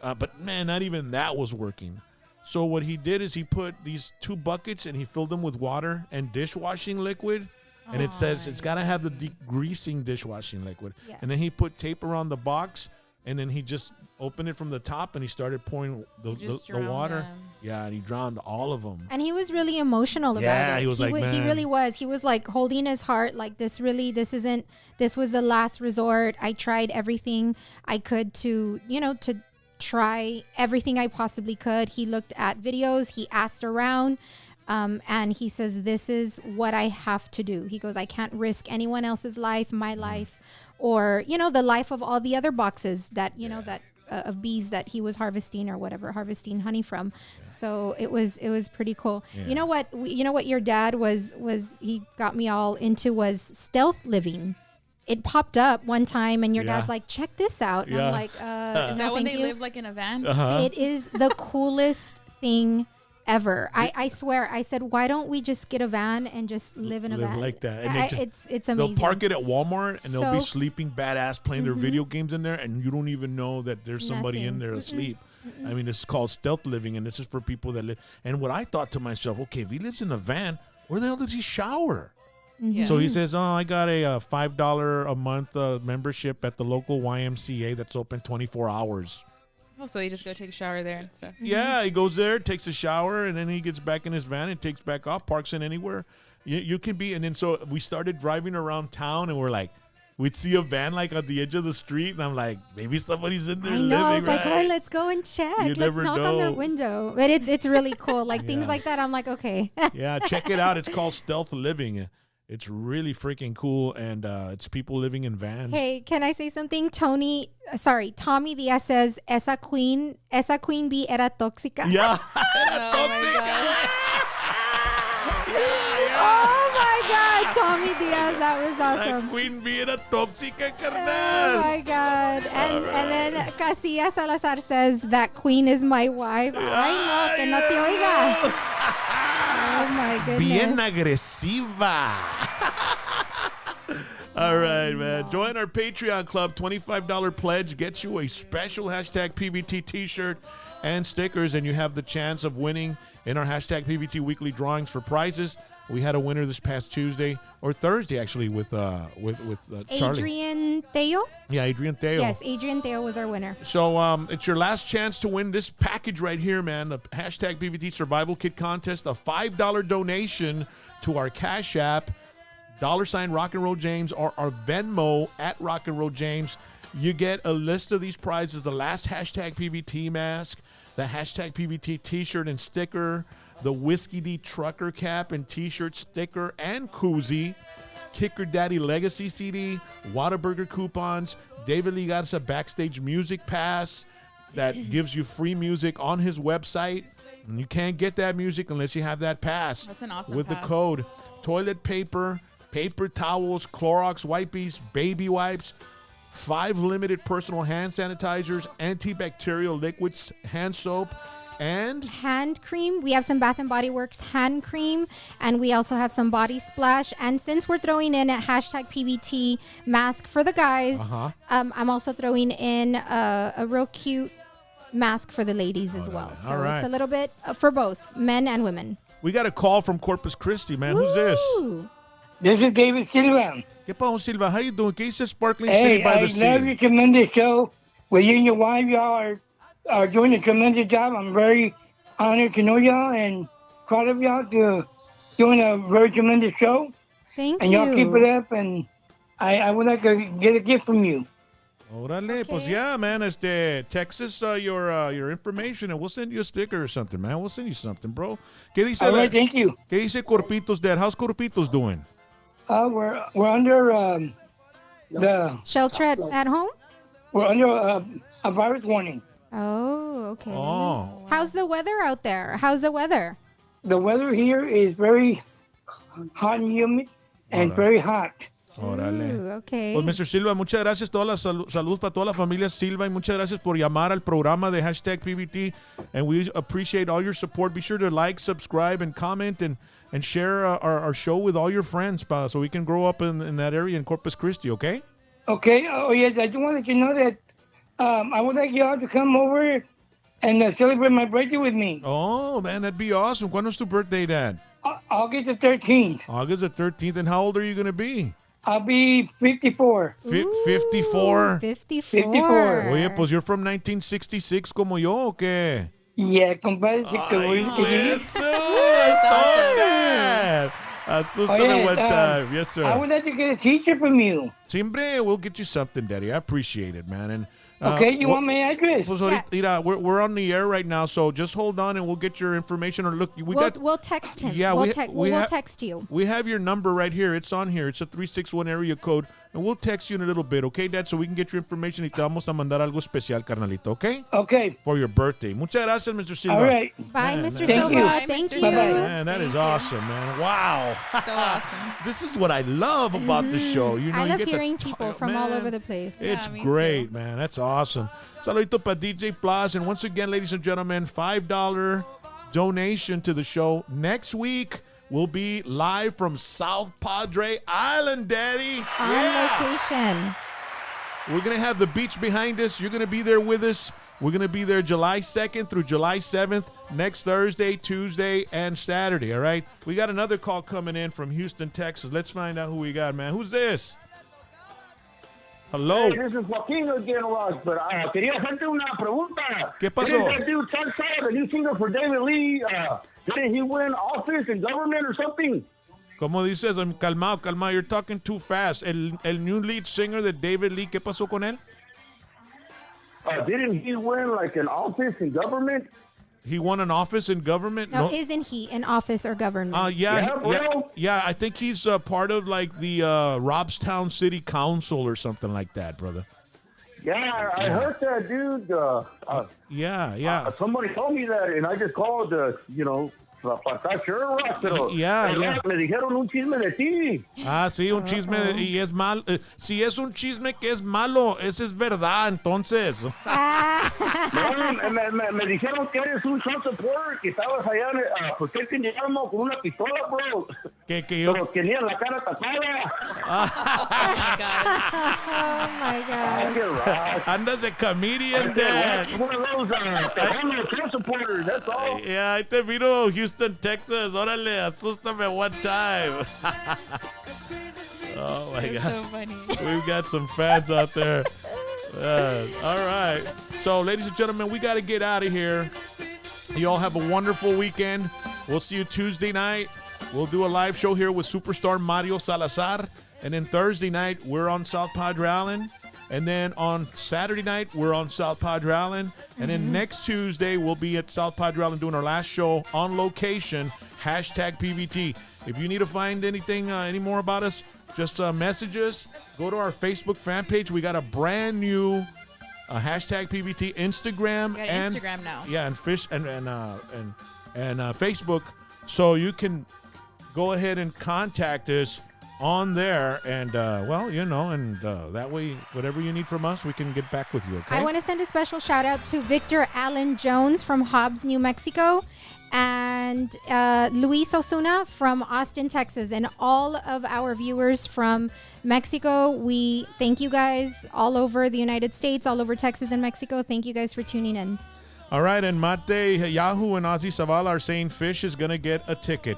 Speaker 1: But man, not even that was working. So what he did is he put these 2 buckets and he filled them with water and dishwashing liquid. And it says it's got to have the degreasing dishwashing liquid.
Speaker 2: Yeah.
Speaker 1: And then he put tape around the box and then he just opened it from the top and he started pouring
Speaker 3: He just
Speaker 1: the
Speaker 3: drowned
Speaker 1: water.
Speaker 3: them.
Speaker 1: Yeah, and he drowned all of them.
Speaker 2: And he was really emotional about
Speaker 1: Yeah,
Speaker 2: it.
Speaker 1: he was like,
Speaker 2: he
Speaker 1: "Man."
Speaker 2: really was. He was like holding his heart, like this was the last resort. I tried everything I could to try everything I possibly could. He looked at videos, he asked around, and he says, this is what I have to do. He goes, I can't risk anyone else's life, my life, or, the life of all the other boxes that, that of bees that he was harvesting or whatever, harvesting honey from. So it was pretty cool.
Speaker 1: Yeah.
Speaker 2: You know what your dad was he got me all into was stealth living. It popped up one time and your
Speaker 1: Yeah.
Speaker 2: dad's like, check this out. And
Speaker 1: Yeah.
Speaker 2: I'm like,
Speaker 3: Is
Speaker 2: no,
Speaker 3: that when
Speaker 2: thank
Speaker 3: they
Speaker 2: you.
Speaker 3: live like in a van?
Speaker 1: Uh-huh.
Speaker 2: It is the coolest thing ever. I swear. I said, why don't we just get a van and just live in a
Speaker 1: Live
Speaker 2: van?
Speaker 1: like that. And they just-
Speaker 2: it's
Speaker 1: They'll
Speaker 2: amazing.
Speaker 1: park it at Walmart and they'll be
Speaker 2: So-
Speaker 1: sleeping badass playing their video games in there and you don't even know that there's somebody in
Speaker 2: Nothing.
Speaker 1: there asleep. I mean, this is called stealth living and this is for people that live. And what I thought to myself, okay, if he lives in a van, where the hell does he shower?
Speaker 3: Yeah.
Speaker 1: So he says, I got a $5 a month membership at the local YMCA that's open 24 hours.
Speaker 3: Oh, so they just go take a shower there and stuff.
Speaker 1: Yeah, he goes there, takes a shower, and then he gets back in his van and takes back off, parks in anywhere. You can be, and then so we started driving around town, and we're like, we'd see a van like on the edge of the street, and I'm like, maybe somebody's in there
Speaker 2: I
Speaker 1: living,
Speaker 2: know. I was like,
Speaker 1: right?
Speaker 2: oh, let's go and check.
Speaker 1: You
Speaker 2: Let's
Speaker 1: never
Speaker 2: knock on their
Speaker 1: know.
Speaker 2: window. But it's really cool. Like things
Speaker 1: Yeah.
Speaker 2: like that. I'm like, okay.
Speaker 1: Yeah, check it out. It's called stealth living. It's really freaking cool, and it's people living in vans.
Speaker 2: Hey, can I say something? Tommy Diaz says, esa queen bee era tóxica.
Speaker 1: Yeah.
Speaker 3: Oh my God.
Speaker 2: Oh my God, Tommy Diaz, that was
Speaker 1: La
Speaker 2: awesome.
Speaker 1: Queen Bee era tóxica,
Speaker 2: Oh
Speaker 1: carnal.
Speaker 2: my God. And then Casillas Salazar says, that queen is my wife. Ay, no, que no te oiga. Oh my goodness.
Speaker 1: Bien agresiva. All right, man. Join our Patreon club. $25 pledge gets you a special hashtag PVT t-shirt and stickers, and you have the chance of winning in our hashtag PVT weekly drawings for prizes. We had a winner this past Tuesday or Thursday, actually, with Charlie.
Speaker 2: Adrian Teo?
Speaker 1: Yeah, Adrian Theo.
Speaker 2: Yes, Adrian Teo was our winner.
Speaker 1: So it's your last chance to win this package right here, man. The hashtag PVT Survival Kit Contest, a $5 donation to our Cash App, $ Rock and Roll James, or our Venmo at Rock and Roll James. You get a list of these prizes: the last hashtag PVT mask, the hashtag PVT T-shirt and sticker, the Whiskey D Trucker cap and T-shirt, sticker, and koozie, Kicker Daddy Legacy CD, Whataburger coupons, David Lee Garza Backstage Music Pass that gives you free music on his website. And you can't get that music unless you have that pass.
Speaker 3: That's an awesome
Speaker 1: With
Speaker 3: pass.
Speaker 1: the code toilet paper, paper towels, Clorox wipes, baby wipes, 5 limited personal hand sanitizers, antibacterial liquids, hand soap, and
Speaker 2: Hand cream. We have some Bath and Body Works hand cream, and we also have some body splash. And since we're throwing in a hashtag PVT mask for the guys, I'm also throwing in a real cute mask for the ladies as well. So
Speaker 1: All right.
Speaker 2: it's a little bit for both men and women.
Speaker 1: we got a call from Corpus Christi, man. Who's this?
Speaker 2: Woo!
Speaker 6: This is David Silva.
Speaker 1: ¿Qué pasó, Silva? How you doing? ¿Qué dice Sparkling
Speaker 6: Hey,
Speaker 1: City by
Speaker 6: I
Speaker 1: the
Speaker 6: love
Speaker 1: sea?
Speaker 6: your tremendous show. Well, you and your wife, y'all are doing a tremendous job. I'm very honored to know y'all and proud of y'all to doing a very tremendous show.
Speaker 2: Thank
Speaker 6: And
Speaker 2: you.
Speaker 6: y'all keep it up. And I would like to get a gift from you.
Speaker 1: Órale, pues
Speaker 2: Okay.
Speaker 1: yeah, man. Text us your information and we'll send you a sticker or something, man. We'll send you something, bro. ¿Qué dice,
Speaker 6: All right, thank you.
Speaker 1: ¿Qué dice Corpitos Dad? How's Corpitos doing?
Speaker 6: We're under
Speaker 2: Shelter at home?
Speaker 6: we're under a virus warning.
Speaker 2: Oh, okay.
Speaker 1: Oh.
Speaker 2: How's the weather out there? How's the weather?
Speaker 6: The weather here is very hot and humid and
Speaker 1: Alright.
Speaker 6: very hot.
Speaker 1: Órale.
Speaker 2: Ooh, okay.
Speaker 1: Pues, Mr. Silva, muchas gracias. Toda la salud para toda la familia Silva y muchas gracias por llamar al programa de hashtag PVT. And we appreciate all your support. Be sure to like, subscribe, and comment and share our show with all your friends so we can grow up in that area in Corpus Christi, okay?
Speaker 6: Okay. Oh, yes. I just wanted to know that I would like y'all to come over and celebrate my birthday with me.
Speaker 1: Oh, man, that'd be awesome. ¿Cuándo es tu birthday, Dad?
Speaker 6: August the 13th.
Speaker 1: August the 13th. And how old are you going to be?
Speaker 6: I'll be 54.
Speaker 1: 54.
Speaker 6: 54.
Speaker 1: Oye, pues you're from 1966 como yo, ¿o qué?
Speaker 6: Yeah, compadre.
Speaker 1: Eso, es todo, Dad. Asústame one time. Yes, sir.
Speaker 6: I would like to get a t-shirt from you.
Speaker 1: Siempre, we'll get you something, Daddy. I appreciate it, man. And
Speaker 6: Okay, you want my address?
Speaker 1: Pues ahorita, mira, we're on the air right now, so just hold on and we'll get your information. Or look,
Speaker 2: We'll text him.
Speaker 1: Yeah,
Speaker 2: we'll
Speaker 1: we ha-
Speaker 2: text you.
Speaker 1: We have your number right here. It's on here. It's a 361 area code. And we'll text you in a little bit, okay, Dad? So we can get your information y te vamos a mandar algo especial, carnalito, okay?
Speaker 6: Okay.
Speaker 1: For your birthday. Muchas gracias, Mr. Silva.
Speaker 6: All right.
Speaker 2: Bye,
Speaker 1: Man,
Speaker 2: Mr.
Speaker 1: thank
Speaker 2: Silva.
Speaker 6: you.
Speaker 3: Bye,
Speaker 2: Thank
Speaker 3: Mr.
Speaker 2: you.
Speaker 6: Bye-bye.
Speaker 1: Man, that is awesome, man. Wow.
Speaker 3: So awesome.
Speaker 1: This is what I love about the show. You know,
Speaker 2: I
Speaker 1: you
Speaker 2: love
Speaker 1: get to
Speaker 2: hearing
Speaker 1: talk-
Speaker 2: people from all
Speaker 1: man,
Speaker 2: over the place.
Speaker 1: It's
Speaker 3: Yeah, me
Speaker 1: great,
Speaker 3: too.
Speaker 1: man. That's awesome. Saludito para DJ Plus. And once again, ladies and gentlemen, $5 donation to the show. Next week, we'll be live from South Padre Island, Daddy.
Speaker 2: On location.
Speaker 1: We're going to have the beach behind us. You're going to be there with us. We're going to be there July 2nd through July 7th, next Thursday, Tuesday, and Saturday, all right? We got another call coming in from Houston, Texas. Let's find out who we got, man. Who's this? Hello.
Speaker 4: Hey, this is Joaquin again, Ross, but quería hacerte una pregunta.
Speaker 1: ¿Qué pasó?
Speaker 4: Didn't that dude Sunshine, the new singer for David Lee, didn't he win office in government or something?
Speaker 1: Como dices, calmado, calmado. You're talking too fast. El new lead singer de David Lee, ¿qué pasó con él?
Speaker 4: Didn't he win like an office in government?
Speaker 1: He won an office in government.
Speaker 2: No, isn't he in office or government?
Speaker 1: Yeah. I think he's part of like the Robstown City Council or something like that, brother.
Speaker 4: Yeah, I heard that, dude. Somebody told me that, and I just called, para estar sure, pero me dijeron un chisme de ti.
Speaker 1: Sí, un chisme y es mal. Si es un chisme que es malo, ese es verdad, entonces.
Speaker 4: No, me dijeron que eres un child support, que estabas allá, porque te llamo con una pistola, bro.
Speaker 1: Que yo...
Speaker 4: Pero tenía la cara tapada.
Speaker 2: Oh my God.
Speaker 1: Andas de comedian, Dad.
Speaker 4: One of those child supporters, that's all.
Speaker 1: Yeah, ahí te miro, Houston, Texas. Órale, asústame one time. Oh my God.
Speaker 3: So funny.
Speaker 1: We've got some fans out there. All right. So, ladies and gentlemen, we got to get out of here. You all have a wonderful weekend. We'll see you Tuesday night. We'll do a live show here with superstar Mario Salazar. And then Thursday night, we're on South Padre Island. And then on Saturday night, we're on South Padre Island. And then next Tuesday, we'll be at South Padre Island doing our last show on location, #PVT. If you need to find anything, any more about us, just message us. Go to our Facebook fan page. We got a brand new #PVT Instagram and
Speaker 3: Instagram now.
Speaker 1: Yeah, and Facebook. So you can go ahead and contact us on there, and that way, whatever you need from us, we can get back with you. Okay.
Speaker 2: I want to send a special shout out to Victor Allen Jones from Hobbs, New Mexico, and Luis Osuna from Austin, Texas, and all of our viewers from Mexico. We thank you guys all over the United States, all over Texas and Mexico. Thank you guys for tuning in.
Speaker 1: All right, and Mate, Yahoo, and Ozzy Savala are saying Fish is gonna get a ticket.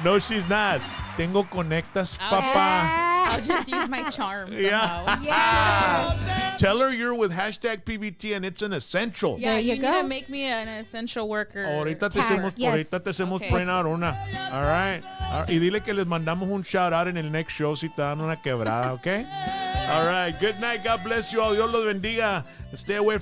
Speaker 1: No, she's not. Tengo conectas, papa.
Speaker 3: I'll just use my charm somehow.
Speaker 2: Yeah.
Speaker 1: Tell her you're with #PVT and it's an essential.
Speaker 3: Yeah,
Speaker 2: There you
Speaker 3: need
Speaker 2: go.
Speaker 3: to make me an essential worker.
Speaker 1: Ahorita te
Speaker 2: Tag,
Speaker 1: hacemos,
Speaker 2: yes.
Speaker 1: ahorita te hacemos
Speaker 3: Okay.
Speaker 1: preinar una. All right. Y dile que les mandamos un shout out en el next show si te dan una quebrada, okay? All right. Good night. God bless you all. Dios los bendiga. Stay away from